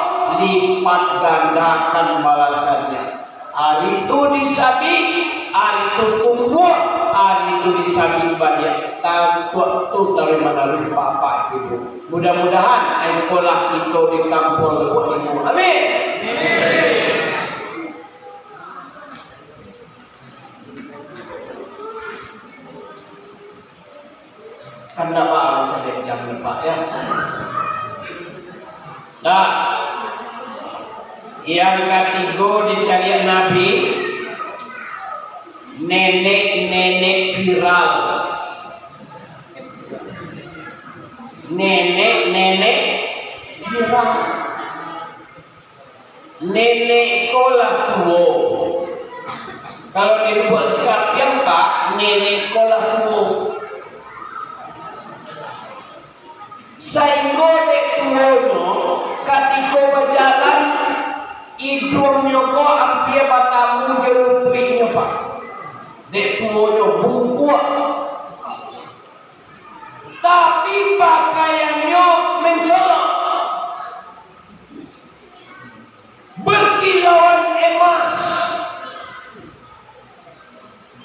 lipat gandakan balasannya. Hari itu disabi, hari itu tumbuh, hari itu disabi banyak. Waktu terima dari Bapak Ibu. Mudah-mudahan ayolah kita di kampung Lubuk Ibu. Amin. Karena Pak mencari jam Pak ya. Nah, yang ketiga dicari Nabi, nenek-nenek viral. Nenek-nenek viral. Nenek kolah tua. Kalau dibuat sekalian Pak, nenek kolah tua. Sehingga dek tuhono ketika berjalan hidungnya kok hampir batamu jerutuinya Pak. Dek tuhono bungkuk. Tapi pakaiannya mencolok, berkilauan emas,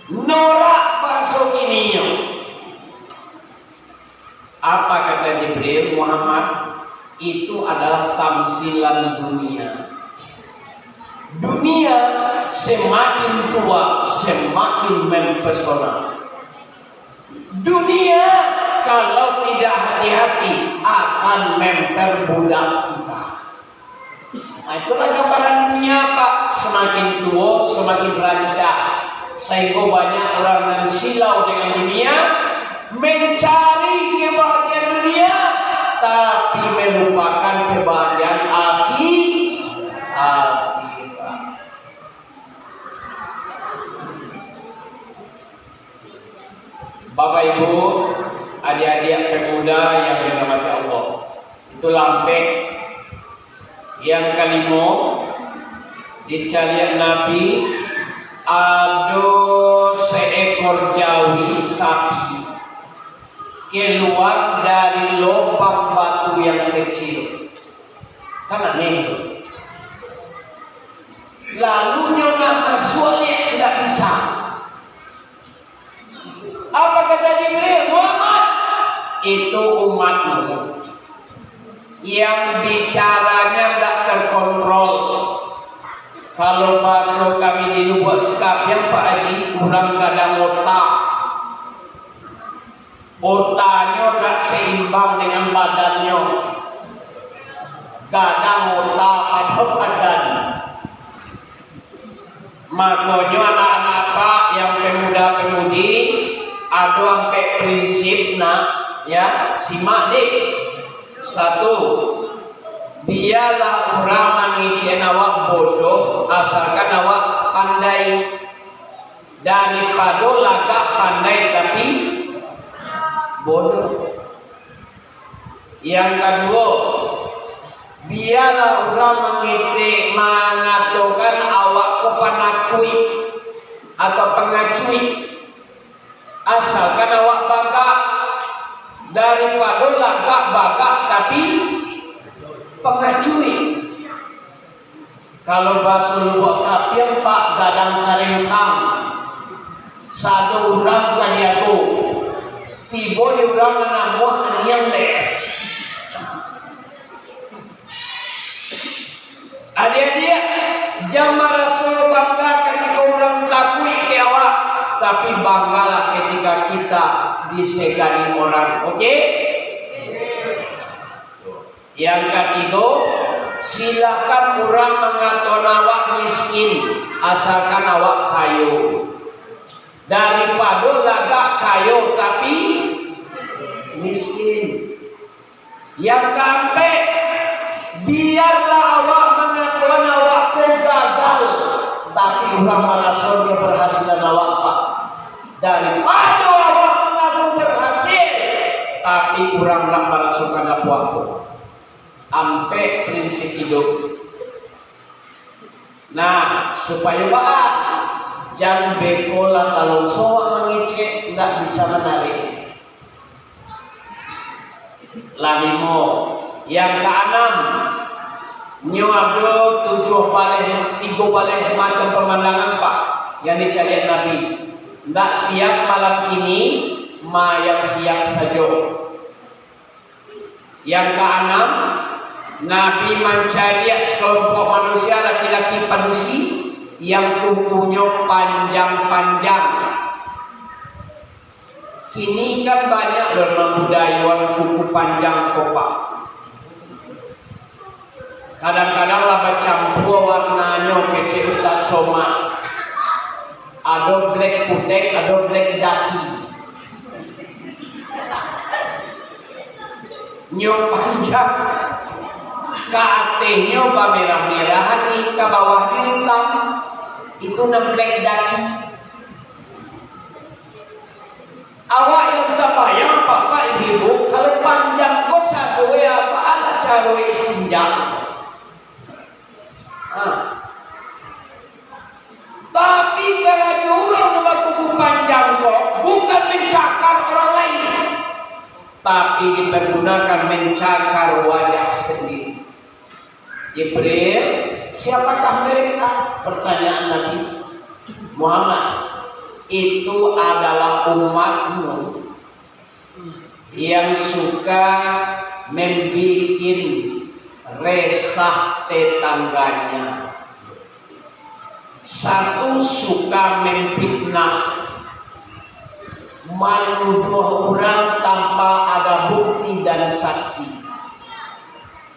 norak basuh ininya. Apa kata Jibril? Muhammad, itu adalah tamsilan dunia. Dunia semakin tua semakin mempesona. Dunia kalau tidak hati-hati akan memperbudak kita. Nah, itulah gambaran dunia Pak. Semakin tua semakin rancak. Sehingga banyak orang yang silau dengan dunia, mencari kebahagiaan dunia tapi melupakan kebahagiaan akhirat. Bapak Ibu, adik-adik pemuda yang dirahmati Allah. Itu lampe yang kelima dicalian Nabi ada seekor jawi sapi keluar dari lubang batu yang kecil. Kan aneh itu. Lalu nyonya masuk tidak bisa. Apa kata Jibril? Muhammad, itu umatmu yang bicaranya tidak terkontrol. Kalau bahasa kami di Lubuk Sekap yang Pak Haji, kurang kadang otak. Otaknya tak seimbang dengan badannya. Kadang otak atau badan. Makanya anak-anak Pak yang pemuda-pemudi ada sampai prinsip ya, simak dik. Satu, biarlah orang mengicen awak bodoh asalkan awak pandai, daripada lagak pandai tapi bodoh. Yang kedua, biarlah orang mengatakan awak kepanakui atau pengacui asalkan awak bagak, daripada lagak bagak tapi pengacui. Kalau bahasa Lubuk Kapiang Pak gadang karengkang satu orang kaliago tiba di orang menamuh aniang deh. Adik-adik, jangan rasa bangga ketika orang takui ke awak, tapi banggalah ketika kita disegani orang. Oke? Yang ketiga, silakan orang mengatakan awak miskin asalkan awak kayo, daripada lagak kayo tapi miskin. Yang keempat, biarlah awak mengatakan awak gagal, tapi orang merasa keberhasilan awak Pak, daripada awak mengaku berhasil tapi orang tak merasakan apa-apa. Sampai prinsip hidup. Nah, supaya baik, jangan bekola kalau soal mengecek tidak bisa menarik. Lalimo. Yang keenam, nyo ada 3 balik macam pemandangan Pak yang dicari Nabi. Tidak siap malam ini, yang siap saja. Yang keenam, Nabi mencari sekelompok manusia laki-laki padusi yang kukunya panjang-panjang. Kini kan banyak dalam budaya kuku panjang kopak. Kadang-kadang lah campur warnanya kecil Ustaz Somad. Ada black putih, ada black daki. Nyok panjang. Katanya merah-merahan nih, ke bawahnya hitam. Itu black daki. Awak yang tak bayang bapak ibu, kalau panjang kau satu apa ala cara istinja. Tapi kalau curang kuku panjang kok bukan mencakar orang lain, tapi dipergunakan mencakar wajah sendiri. Jibril, siapakah mereka? Pertanyaan Nabi Muhammad. Itu adalah umatmu yang suka membikin resah tetangganya. Satu, suka memfitnah, menuduh orang tanpa ada bukti dan saksi.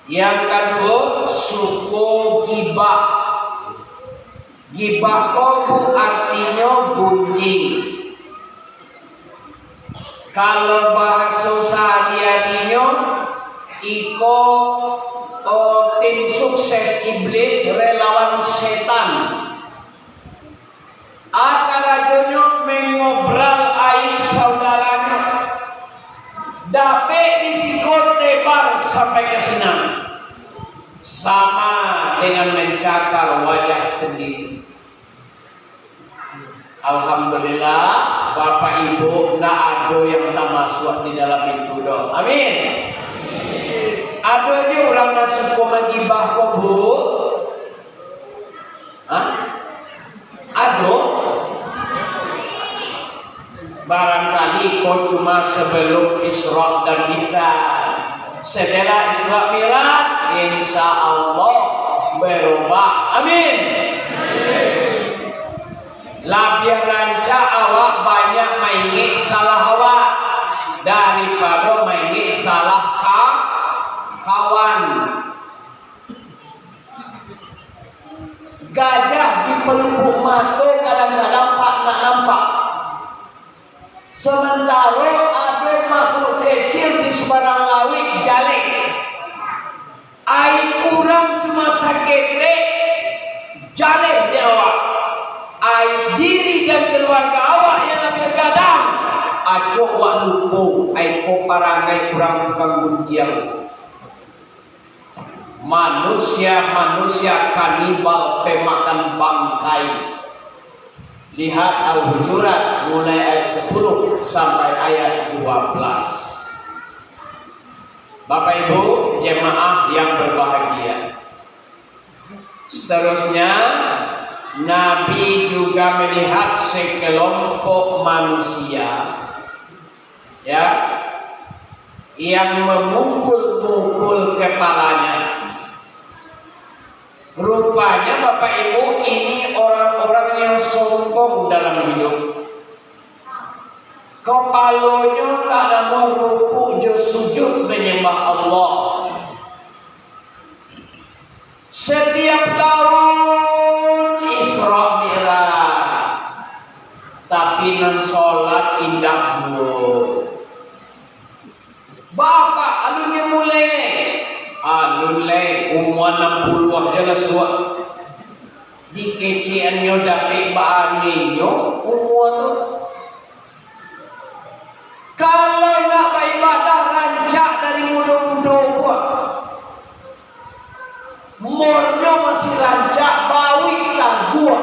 Yang kedua, suku gibah. Gibah kobu artinya gunjing. Kalau bahasa sehari-harinya, iko tim sukses iblis, relawan setan. Akarajonya mengobral aib saudara lebar sampai ke senam, sama dengan mencakar wajah sendiri. Alhamdulillah, Bapak Ibu, nggak ada yang tak masuk di dalam itu dong. Amin. Ada aja orang masuk koma gibah kok Bu? Hah? Ada? Barangkali kau cuma sebelum Isra dan Mi'raj. Setelah Isra Mi'raj, insya Allah berubah. Amin. Lebih rancak awak banyak maingi salah awak daripada maingi salah kawan. Gajah di pelupuk mata kadang-kadang pak nak nampak. Sementara ada makhluk kecil di seberang laut jalik. Air kurang cuma sakit jalik di awak. Air diri dan keluarga awak yang lebih gadang. Acok wak lupo. Air koparangai kurang tukang gunjiang. Manusia kanibal pemakan bangkai. Lihat Al-Hujurat mulai ayat 10 sampai ayat 12. Bapak Ibu jemaah yang berbahagia, seterusnya Nabi juga melihat sekelompok manusia yang memukul-mukul kepalanya. Rupanya Bapak Ibu ini orang-orang yang sombong dalam hidup. Kepalanya tak ada mau rukuk jo sujud menyembah Allah. Setiap tahun Isra Mi'raj, tapi nan sholat indah dulu. Bapak alunya mulai umur 60 aja lah suat. Di keciannya dapat baaninyo umur tu. Kalau nak beribadah rancak dari muda-muda buat. Umurnya masih rancak bawi lah gua.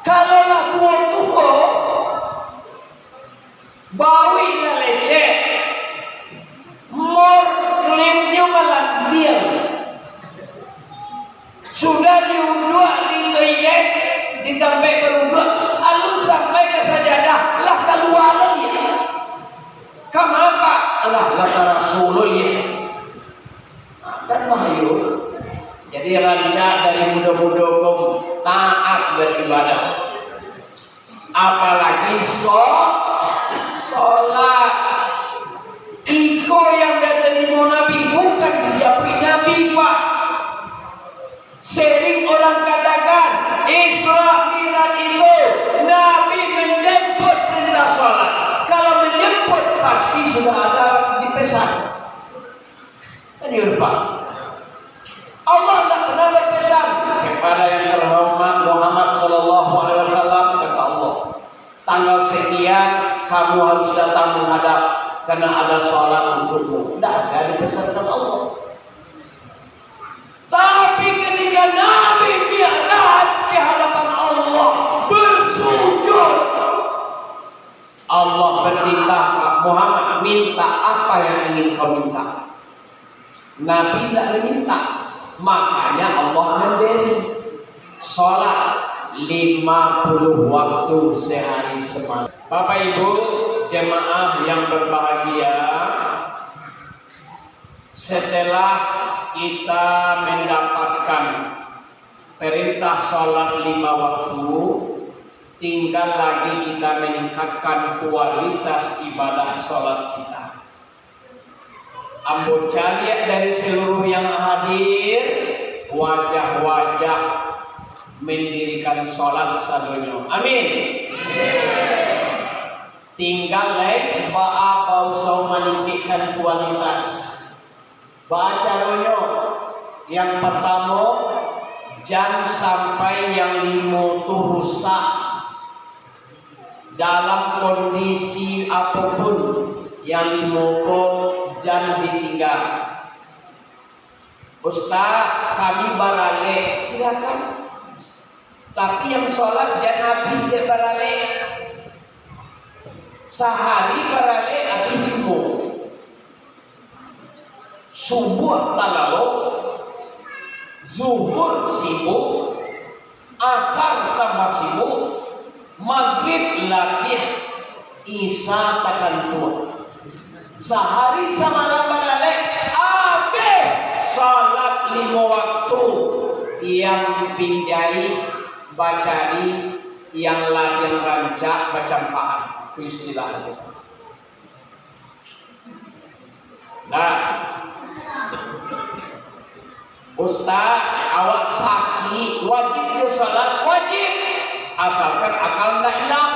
Kalau nak tua-tua bawi lah leceh. Mor klaimnya melantir. Sudah diunduh di toilet, ditambah berunduh, lalu sampai ke sajadah, lah keluar lagi. Kenapa? Lah Rasulullah ya. Kan wahyu. Jadi rancak dari muda-muda kau taat beribadah. Apalagi sholat. Iko yang diterima Nabi bukan dijapit Nabi Pak. Sering orang katakan Isra Mi'raj itu Nabi menjemput perintah sholat. Kalau menjemput pasti sudah ada dipesan. Ini Pak. Allah tidak pernah berpesan kepada yang terhormat Muhammad Sallallahu Alaihi Wasallam, kata Allah, tanggal sekian kamu harus datang menghadap karena ada sholat untukmu. Tidak ada dipesankan Allah. Tapi ketika Nabi Mi'raj di hadapan Allah bersujud, Allah bertindak, Muhammad minta apa yang ingin kau minta. Nabi tidak meminta, makanya Allah memberi sholat 50 waktu sehari semalam. Bapak Ibu jemaah yang berbahagia, setelah kita mendapatkan perintah sholat 5 waktu, tinggal lagi kita meningkatkan kualitas ibadah sholat kita. Ambo cari dari seluruh yang hadir wajah-wajah mendirikan sholat sadonya. Amin. Tinggal lagi bau sau meningkatkan kualitas. Caranya yang pertama, jangan sampai yang limo itu rusak dalam kondisi apapun. Yang limo jangan ditinggal. Ustaz, kami barale, silakan. Tapi yang sholat jangan habis dia barale. Sehari barale habis 5. Subuh talalo, zuhur sibuk, asar tambah sibuk, maghrib latih, isya takantur. Sehari semalam barale habis salat 5 waktu. Yang pinjai bacari, yang lagi rancak baca paan. Itu istilahnya. Nah, Ustaz, awak sakit, wajib dia salat, wajib, asalkan akal tidak hilang.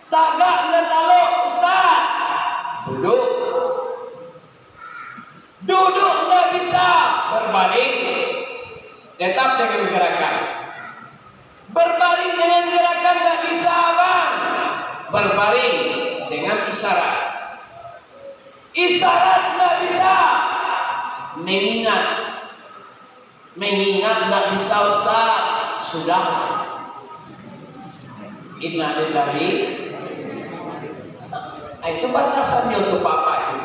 Tagak nggak tahu, Ustaz, duduk nggak bisa, berbaring, tetap dengan gerakan. Berbaring dengan gerakan nggak bisa, Bang. Berbaring dengan isyarat. Isyarat nggak bisa, mengingat nggak bisa, Ustaz. Sudah. Inna lillahi. Itu batasannya untuk Bapak.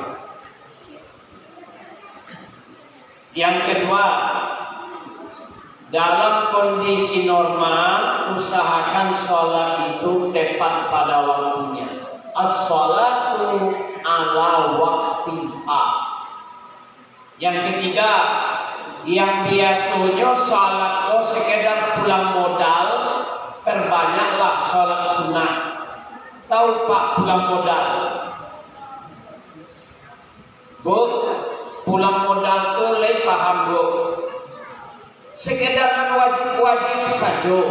Yang kedua, dalam kondisi normal usahakan sholat itu tepat pada waktunya. As-sholatu ala waktiha. Yang ketiga, yang biasanya sholat sekedar pulang modal, perbanyaklah sholat sunnah. Tahu Pak pulang modal? Bu, pulang modal tuh lay paham Bu. Sekedar wajib-wajib saja.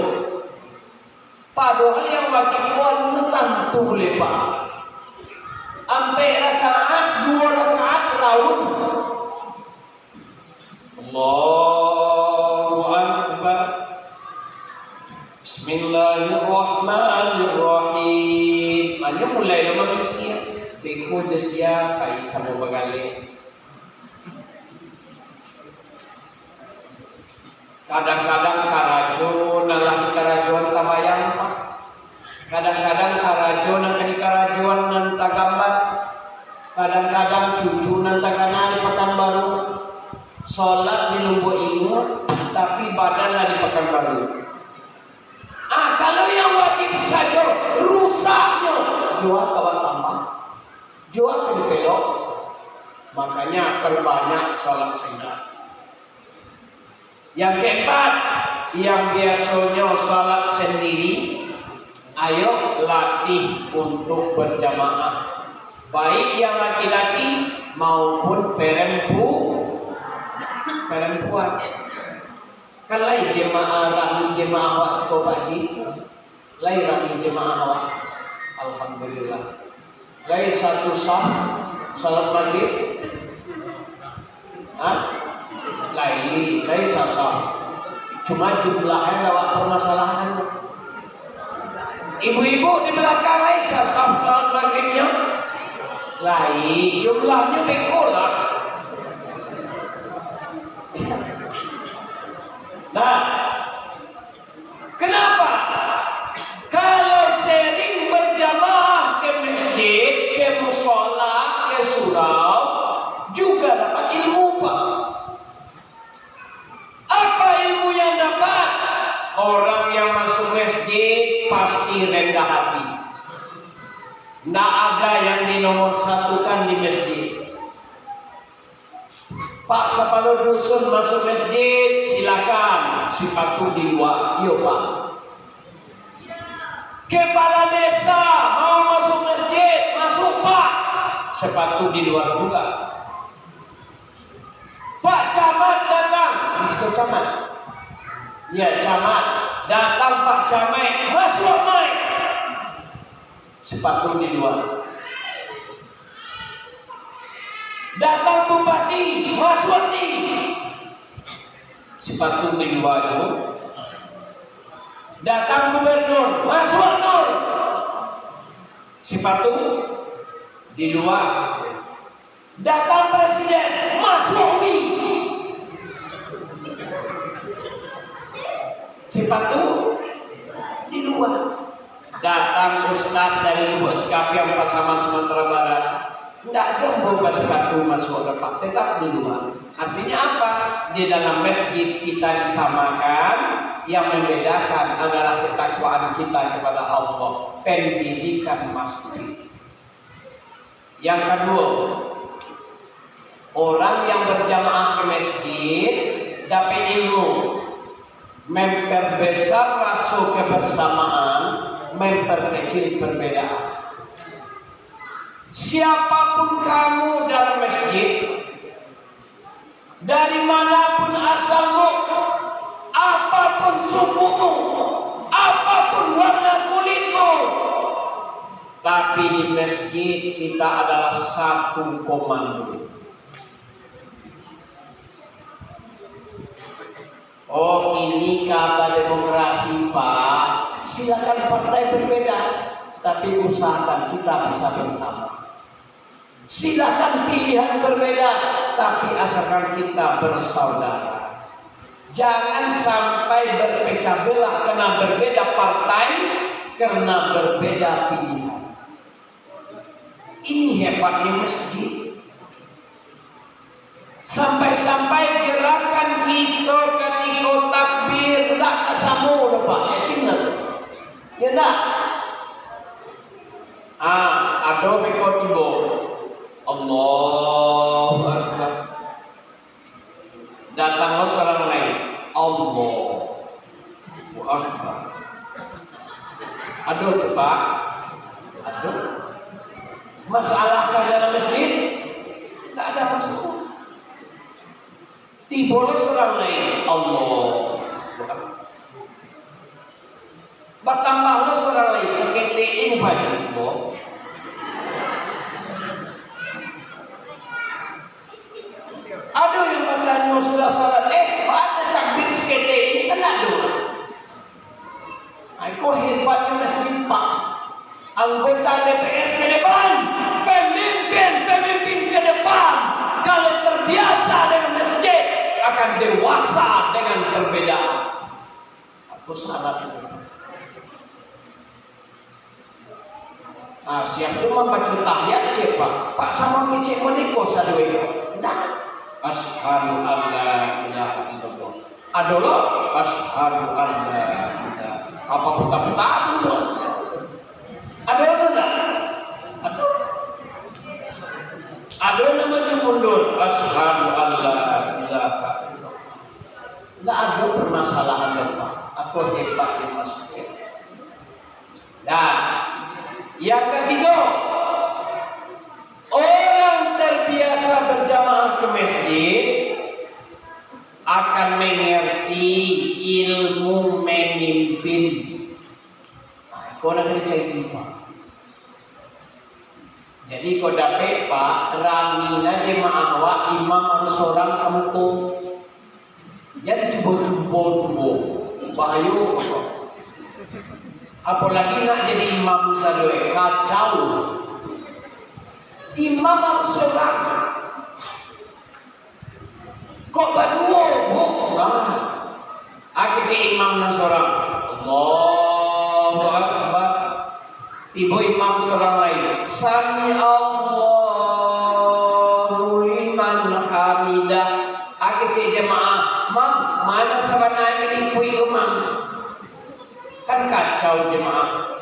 Padahal yang wajib itu tentu boleh Pak. Sampai rakaat 2 rakaat laun. Allahu Akbar. Bismillahirrahmanirrahim. Hanya mulai lama mikir. Beko desia kai sama bagale. Kadang-kadang karajo nalang karajoan tamayang Pak. Kadang-kadang karajo nang karajoan nan tagambar. Kadang-kadang cucu nan tagana di Pekanbaru. Salat di Lumbu Ingur tapi badan di Pekanbaru. Kalau yang wajib saja rusaknya jual kawan tambah. Jual ke belok. Makanya perbanyak salat sunnah. Yang keempat, yang biasanya salat sendiri, ayo latih untuk berjamaah. Baik yang laki-laki maupun perempuan. Kan lain jemaah rami jemaah awak sekobaji, lain rami jemaah awak. Alhamdulillah. Lain satu sah salat maghrib. Lain sasar. Cuma jumlahnya lewat permasalahan. Ibu-ibu di belakang lain sasar salat maghribnya. Lain jumlahnya bekolah. Nah, kenapa? Kalau sering berjamaah ke masjid, ke mushola, ke surau, juga dapat ilmu Pak. Apa ilmu yang dapat? Orang yang masuk masjid pasti rendah hati. Nggak ada yang dinomorsatukan di masjid. Pak kepala dusun masuk masjid, silakan. Sepatu di luar, yuk Pak. Kepala desa mau masuk masjid, masuk Pak. Sepatu di luar juga. Pak camat datang, disko camat. Ya camat, datang Pak camat, masuk naik. Sepatu di luar. Datang bupati, maswati, sepatu di luar itu. Datang gubernur, maswati, Sepatu di luar. Datang presiden, masuk UI. Sepatu di luar. Datang ustaz dari Lubuk Sekapi yang Pasaman Sumatera Barat. Tidak membawa sepatu masuk ke Pak, tetap di luar. Artinya apa? Di dalam masjid kita disamakan, yang membedakan adalah ketakwaan kita kepada Allah, pendidikan masjid. Yang kedua, orang yang berjamaah ke masjid dapat ilmu, memperbesar rasa kebersamaan, memperkecil perbedaan. Siapapun kamu dalam masjid, dari manapun asalmu, apapun sukumu, apapun warna kulitmu, tapi di masjid kita adalah satu komando. Oh, ini kabar demokrasi, Pak. Silakan partai berbeda, tapi usahakan kita bisa bersama. Silakan pilihan berbeda, tapi asalkan kita bersaudara. Jangan sampai berpecah belah karena berbeda partai, karena berbeda pilihan. Ini hebatnya masjid. Sampai-sampai gerakan kita ketika takbir tidak kesamu, Pak. Yakin tak? Ya tak? Ada beko tiba. Allahu Akbar. Datanglah seorang lain. Allahu Akbar. Aduh tu Pak. Aduh. Masalahkah dalam masjid? Tidak ada masalah. Tiba seorang lain. Allahu Akbar. Bertambahlah seorang lain. Seketik baju. Ada yang bertanya sudah salat, ada takbir seketik ini kan ada. Aku hebatnya masjid Pak. Anggota DPR ke depan, pemimpin ke depan. Kalau terbiasa dengan masjid, akan dewasa dengan perbedaan. Aku salat. Siap tu membaca tahiyat je Pak sama kecik menikah sadwe. Nah. Asyhadu an la ilaha illallah. Adalah asyhadu an la ilaha. Apa peta-peta itu? Ada enggak? Ada nama mundur asyhadu an la ilaha illallah. Enggak ada permasalahan Pak. Aku hebat di masjid. Dan yang ketiga, orang terbiasa berjamaah ke masjid akan mengerti ilmu memimpin. Kau nak kerja itu Pak. Jadi kau dapat Pak, ramina jemaah awak imam harus seorang kamu. Jangan cuba. Bahaya Pak. Apalagi nak jadi imam sadwe, kacau. Imam harus seorang. Kok berdua? Aku jadi imam dan seorang. Allahu Akbar. Tiba imam seorang lain. Sami Allahu liman hamidah. Aku jadi jemaah. Mam, mana sabana ini kui imam? Kan kacau jemaah.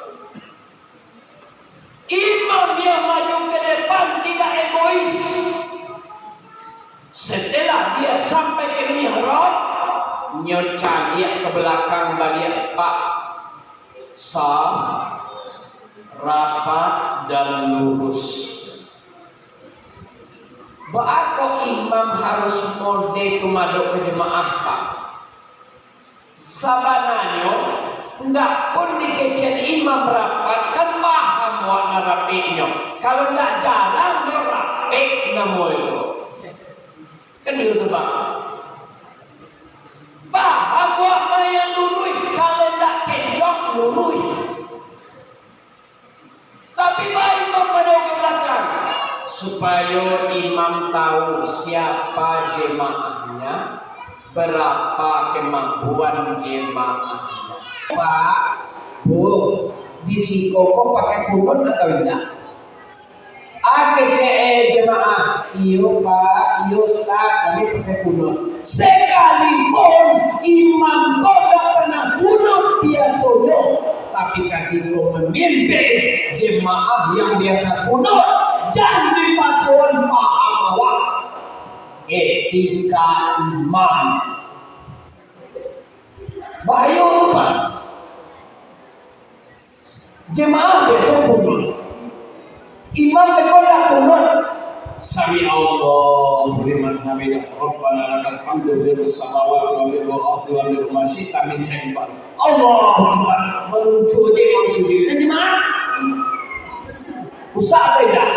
Imam yang maju ke depan tidak egois. Setelah dia sampai ke mihrab, nyoca dia ke belakang balik Pak. Saf, rapat dan lurus. Ba'ako imam harus mode tumaduk ke jemaah Pak. Sabananya ndak pun dikecen imam rapat kan paham warna rapinya. Kalau ndak jarang dia rapik nama itu. Kan itu Pak. Paham warna yang lurus. Kalau ndak kencok lurus. Tapi supaya imam tahu siapa jemaahnya, berapa kemampuan jemaahnya. Pak, Bu, di Sikoko pakai kunut atau tidak? AKCE jemaah, iyo Pak, iyo Ustaz, kami pakai kunut. Sekalipun imam kau tak pernah kunut biasanya, tapi ketika memimpin jemaah yang biasa kunut, jangan dipasuan paham awak etika imam. Bahaya Pak. Jemaah besok kunut, imam berkodak kunut. Sami Allah liman hamidah Rabbana lakal hamdu bil samawati wa bil ardi wa bil ma syi'ta min syai'in ba'd. Allahu Akbar. Menuju imam sujud. Jemaah rusak tidak?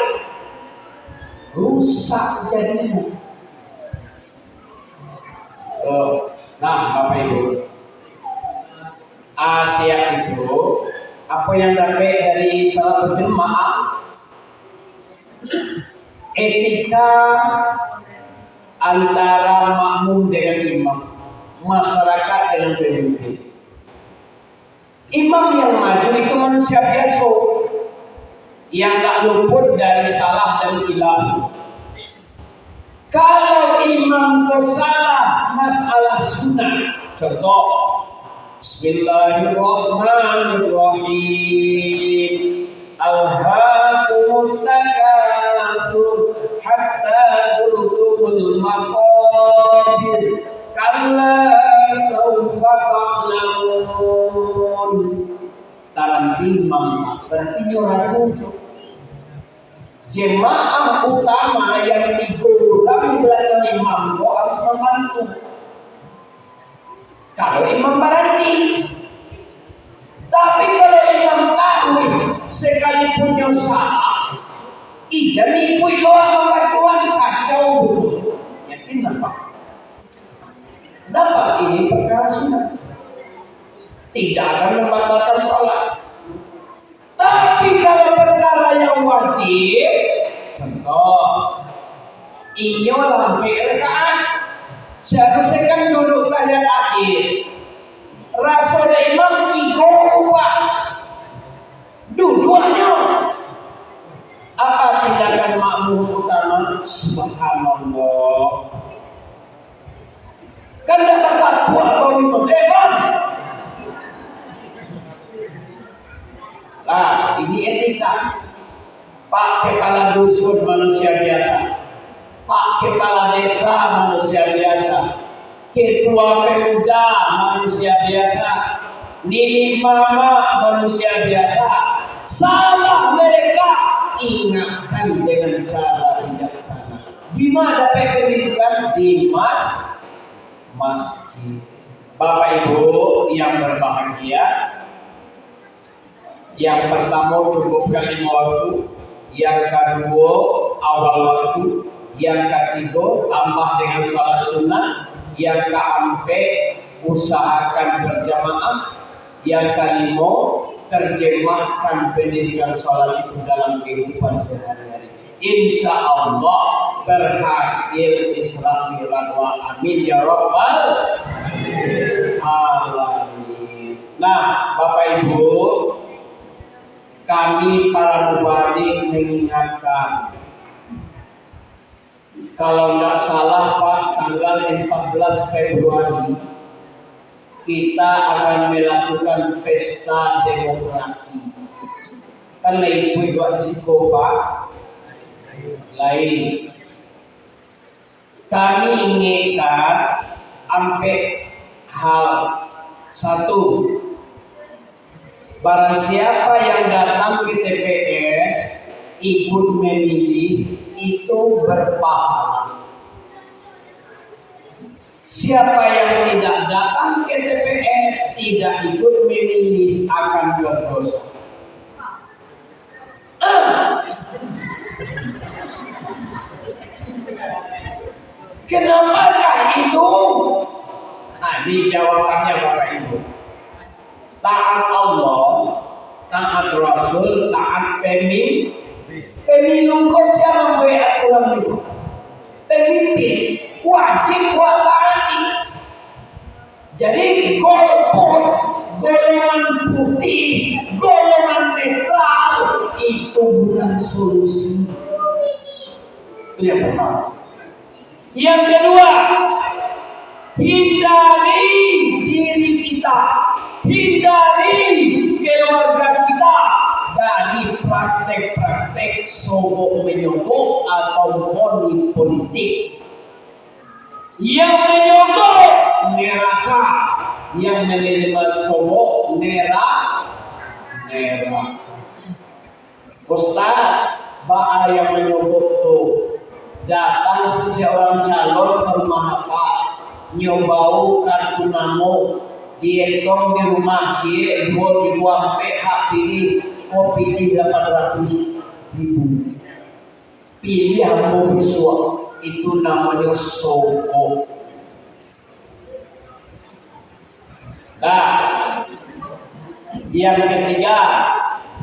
Rusak jadinya. Nah, Bapak Ibu, Asia itu apa yang dapat dari salat berjemaah? Etika antara makmum dengan imam, masyarakat dengan pemimpin. Imam yang maju itu manusia biasa yang tak luput dari salah dan hilang. Kalau imam kau salah masalah sunnah, contoh Bismillahirrahmanirrahim. Alhaakumut takatsur hatta zurtumul maqabir kalla sawfa ta'lamun. Tarantimang berarti nyoraku. Jemaah utama yang dikurang belakang imam kau harus membantu. Kalau imam berhenti, tapi kalau imam tahu sekalipun yang salah, jadi ikut doa pembacuan kacau betul. Yakin dapat? Dapat ini perkara sunnah, tidak akan membatalkan sholat. Tapi kalau perkara yang wajib, contoh, ini lampai rakaat, seharusnya kan duduk tahiyat akhir. Rasul imam ikut dua-duanya. Apa tindakan makmum utama? Subhanallah. Kan dapat takwa kalau imam hebat. Nah, ini etika. Pak kepala dusun manusia biasa, Pak kepala desa manusia biasa, ketua pemuda manusia biasa, nini mama manusia biasa. Salah mereka, ingatkan dengan cara bijaksana. Di mana dapat pendidikan? Di masjid. Bapak Ibu yang berbahagia, yang pertama cukupkan 5 waktu, yang kedua awal waktu, yang ketiga tambah dengan salat sunnah, yang keempat usahakan berjamaah, yang kelima terjemahkan pendidikan salat itu dalam kehidupan sehari-hari. Insya Allah berhasil Islam wa amin ya rabbal alamin. Nah, Bapak Ibu, kami para mubalik mengingatkan, kalau tidak salah Pak, tanggal 14 Februari kita akan melakukan pesta demokrasi. Kan lain buat di Sikopa, lain. Kami inginkan sampai hal satu. Barang siapa yang datang ke TPS ikut memilih itu berpahala. Siapa yang tidak datang ke TPS tidak ikut memilih akan berdosa. Kenapakah itu? Nah, ini jawabannya Bapak Ibu. Taat Allah, taat Rasul, taat pemimpin. Pemilu kau siapa boleh aturan itu? Pemimpin wajib buat taati. Jadi golongan putih, golongan netral itu bukan solusi. Itu yang pertama. Yang kedua, hindari diri kita, hindari keluarga kita dari praktek-praktek sogok menyogok atau money politik. Yang menyogok neraka, yang menerima sogok neraka. Ustaz, bahaya yang menyogok tuh. Datang seseorang calon ke rumah Pak, nyobau kartu namo, dietong di rumah cie, buat di ruang PH pilih kopi 300.000. Pilih hambo biswa, itu namanya sogok. Nah, yang ketiga,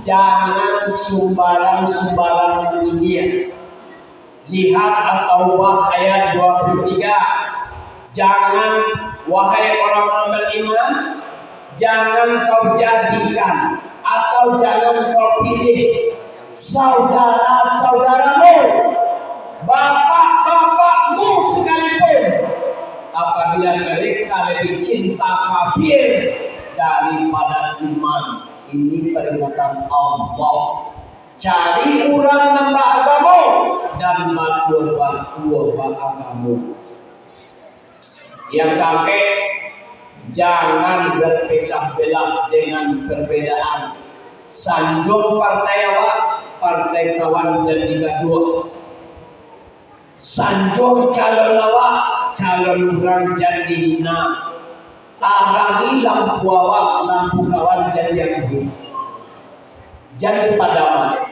jangan sembarang menyindir. Lihat At-Taubah ayat 23. Jangan, wahai orang beriman, jangan kau jadikan atau jangan kau pilih saudara-saudaramu, bapak-bapakmu sekalipun, apabila mereka lebih cinta kafir daripada iman. Ini peringatan Allah. Cari orang nambah agama dan batu agama. Yang kami jangan berpecah belah dengan perbedaan. Sanjung partai awak, partai kawan jadi gaduh. Sanjung calon awak, calon orang jadi hina. Tarangi lampu awak, lampu kawan jadi gaduh. Jadi padaman.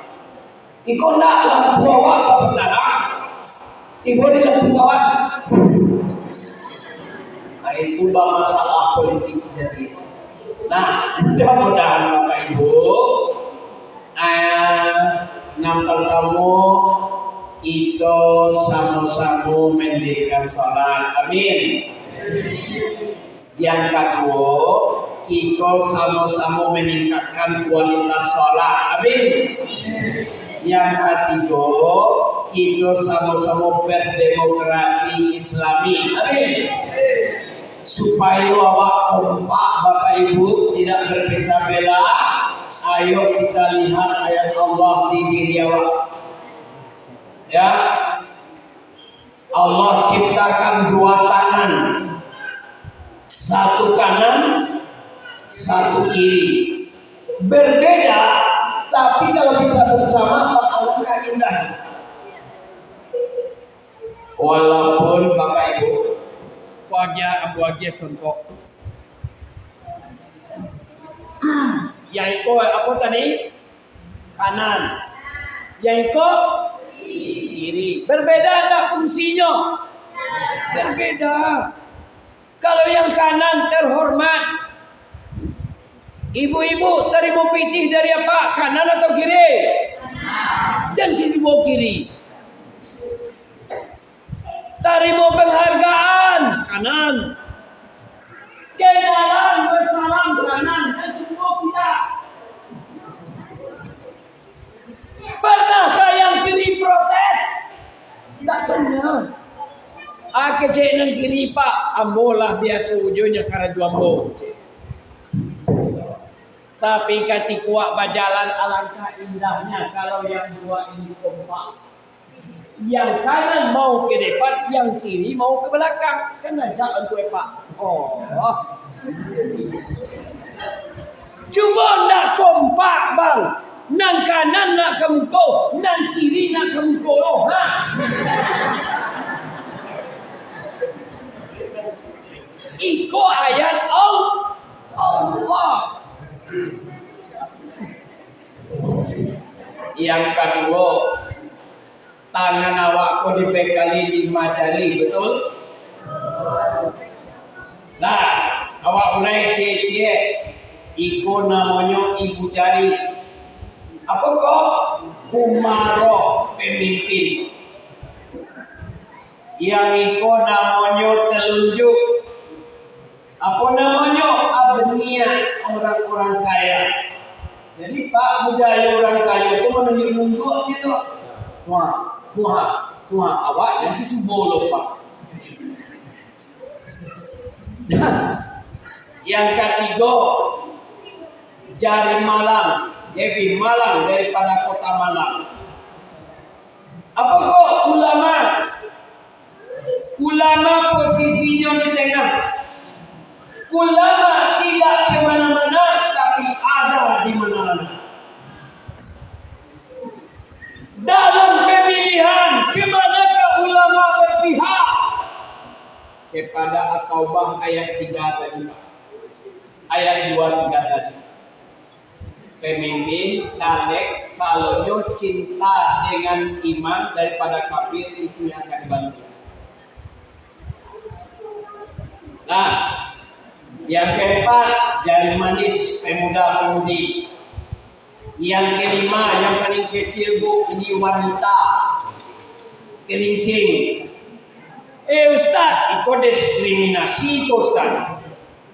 Iko nak lampu awak pertama, tiba di lampu kawan. Nah itu masalah politik jadi. Nah mudah-mudahan Bapak Ibu, yang pertama kita sama-sama mendirikan sholat. Amin. Yang kedua, kita sama-sama meningkatkan kualitas sholat. Amin. Yang ketiga, kita sama-sama berdemokrasi Islami. Amin. Supaya awak kompak Bapak Ibu tidak berpecah belah. Ayo kita lihat ayat Allah di diri awak. Ya, Allah ciptakan dua tangan, satu kanan, satu kiri, berbeda, tapi kalau bisa bersama alangkah indah. Walaupun Bapak Ibu, wajah contoh, yaitu apa tadi? Kanan, yaitu kiri. Berbeda tak fungsinya? Berbeda. Kalau yang kanan terhormat, ibu-ibu terima pitih dari apa? Kanan atau kiri? Dan terima kiri. Terima penghargaan kanan. Kenalan bersalam kanan dan terima kita. Pernahkah yang kiri protes? Tak pernah. Kecek nang kiri pak, ambolah biasa ujungnya karena juambo. Tapi ketika kuat berjalan alangkah indahnya kalau yang dua ini kompak. Yang kanan mau ke depan, yang kiri mau ke belakang. Kena jalan tu pak. Oh. Cuba nak kompak bang. Nang kanan nak ke muka, nang kiri nak ke muka. Oh, ha? Iko ayat Allah. Yang kedua, tangan awakku dibekali 5 jari, betul? Nah, awak mulai cie-cie, iko namanya ibu jari. Apa kok? umaro pemimpin yang iko namanya telunjuk. Apa namanya? Abnia, orang-orang kaya. Jadi Pak, budaya orang kaya itu menunjuk-nunjuk gitu. Tuhan, awak yang cucu bolo Pak. Yang ketiga, jari Malang, lebih Malang daripada kota Malang. Apa kok ulama? Ulama posisinya di tengah. Ulama tidak kemana-mana, tapi ada di mana-mana. Dalam pemilihan, kemanakah ulama berpihak? Kepada At-Taubah ayat 3 tadi. Ayat 2, 3 tadi. Pemimpin, caleg, kalau cinta dengan iman daripada kafir, itu yang akan dibantu. Nah, yang keempat, jari manis pemuda-pemudi. Yang kelima, yang paling kecil bu, ini wanita kelingking. Ustaz, itu diskriminasi itu Ustaz.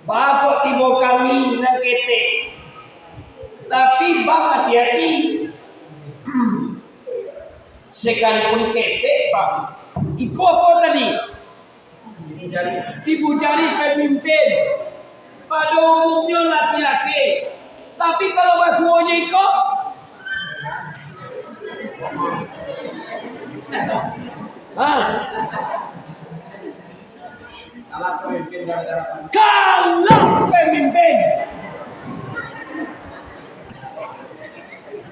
Bapak tiba kami nak kete. Tapi bang hati-hati. Sekalipun kete bang, itu apa tadi? Ibu jari pemimpin. Pada umumnya laki-laki. Tapi kalau basuhnya ikut, kalau pemimpin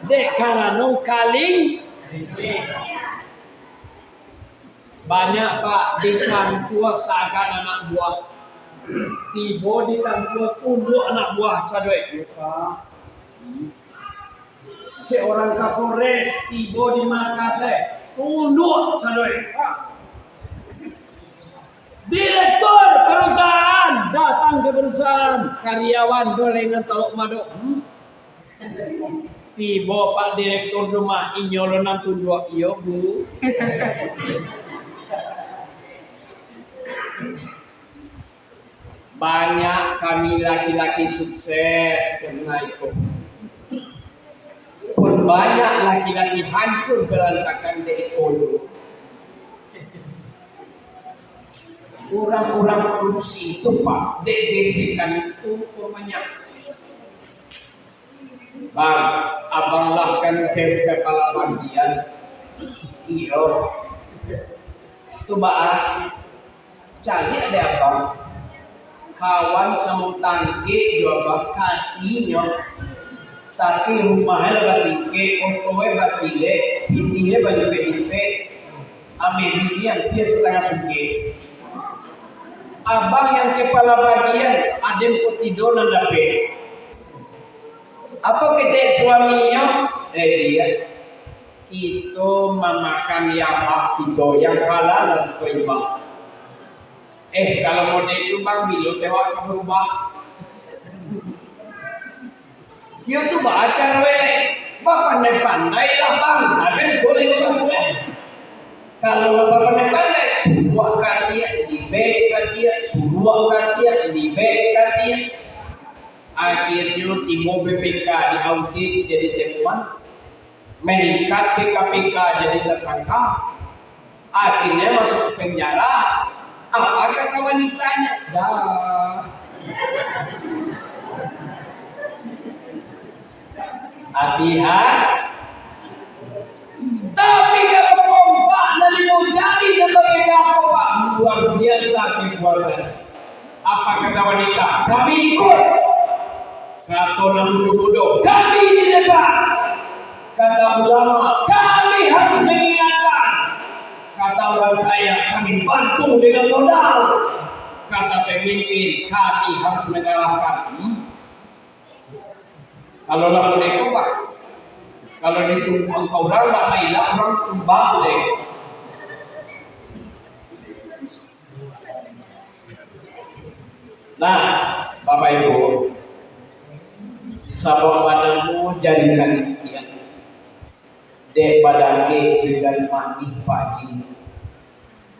dek karena kaling banyak Pak di kantor seakan anak buah. Tiba di kantor tunduk anak buah sadoi. Seorang Kapolres tiba di Makassar tunduk sadoi. Direktur perusahaan datang ke perusahaan, karyawan gorengan taluk madok. Tiba Pak Direktur rumah inyolonan tunduk. Iya Bu. Banyak kami laki-laki sukses karena itu. Pun banyak laki-laki hancur berantakan di ekonomi. Orang-orang korupsi itu Pak, degesekan itu banyak. Bang, abanglah kan kepala bagian. Iya. Itu Pak, cari ada abang. Kawan sama tangke juga kasihnya, tapi rumahnya batike, otowe batile, itihe baju PIP, ame yang dia setengah suge. Abang yang kepala bagian, adem tidur nandape. Apa kecek suaminya? Dia kita memakan yang hak kita, yang halal dan toibah. Kalau mode itu bang bilo tewak berubah. Dia tuh baca wele, bapak pandai lah bang, ada boleh masuk. Kalau bapak pandai, suruh katia di baik katia, suruh katia di baik katia. Akhirnya Timo BPK diaudit jadi temuan, meningkat ke KPK jadi tersangka. Akhirnya masuk ke penjara. Apa kata wanitanya? Dah. Hati-hati. Tapi kalau kompak dari mau jadi sebagai kompak luar biasa kekuatan. Apa kata wanita? Kami ikut. Kata orang muda-muda, kami di depan. Kata ulama, kami harus mengingatkan. Kata orang kaya, kami bantu dengan modal. Kata pemimpin, kami harus mengalahkan. Kalau lah boleh Pak, kalau ditunggu engkau orang tak mailah orang tumbang deh. Nah, Bapak Ibu, sabab padamu jadikan ikhtiar. daripada ke jadi mandi paji.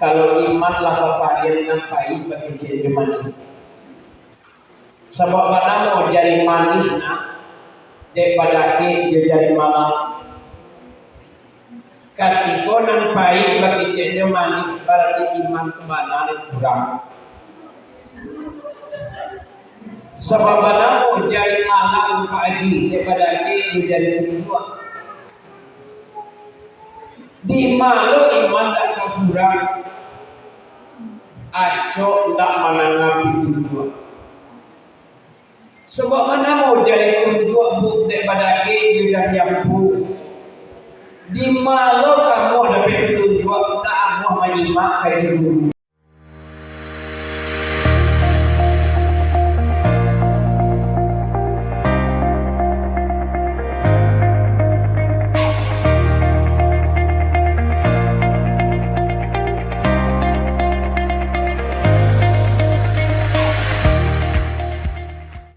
Kalau iman lah kepada nampai bagi jadi mandi. Sebab mana mau jadi mandi daripada ke jadi malam. Ketika nampai bagi jadi mandi berarti iman kemana kurang. Sebab mana mau jadi malam paji daripada ke jadi tujuan. Di malu iman tak kurang, acok tak menanggapi tujuan. Sebab mana mau jadi tujuan bu daripada ke jadi yang bu. Di malu kamu dapat tujuan tak mau menyimak kajian.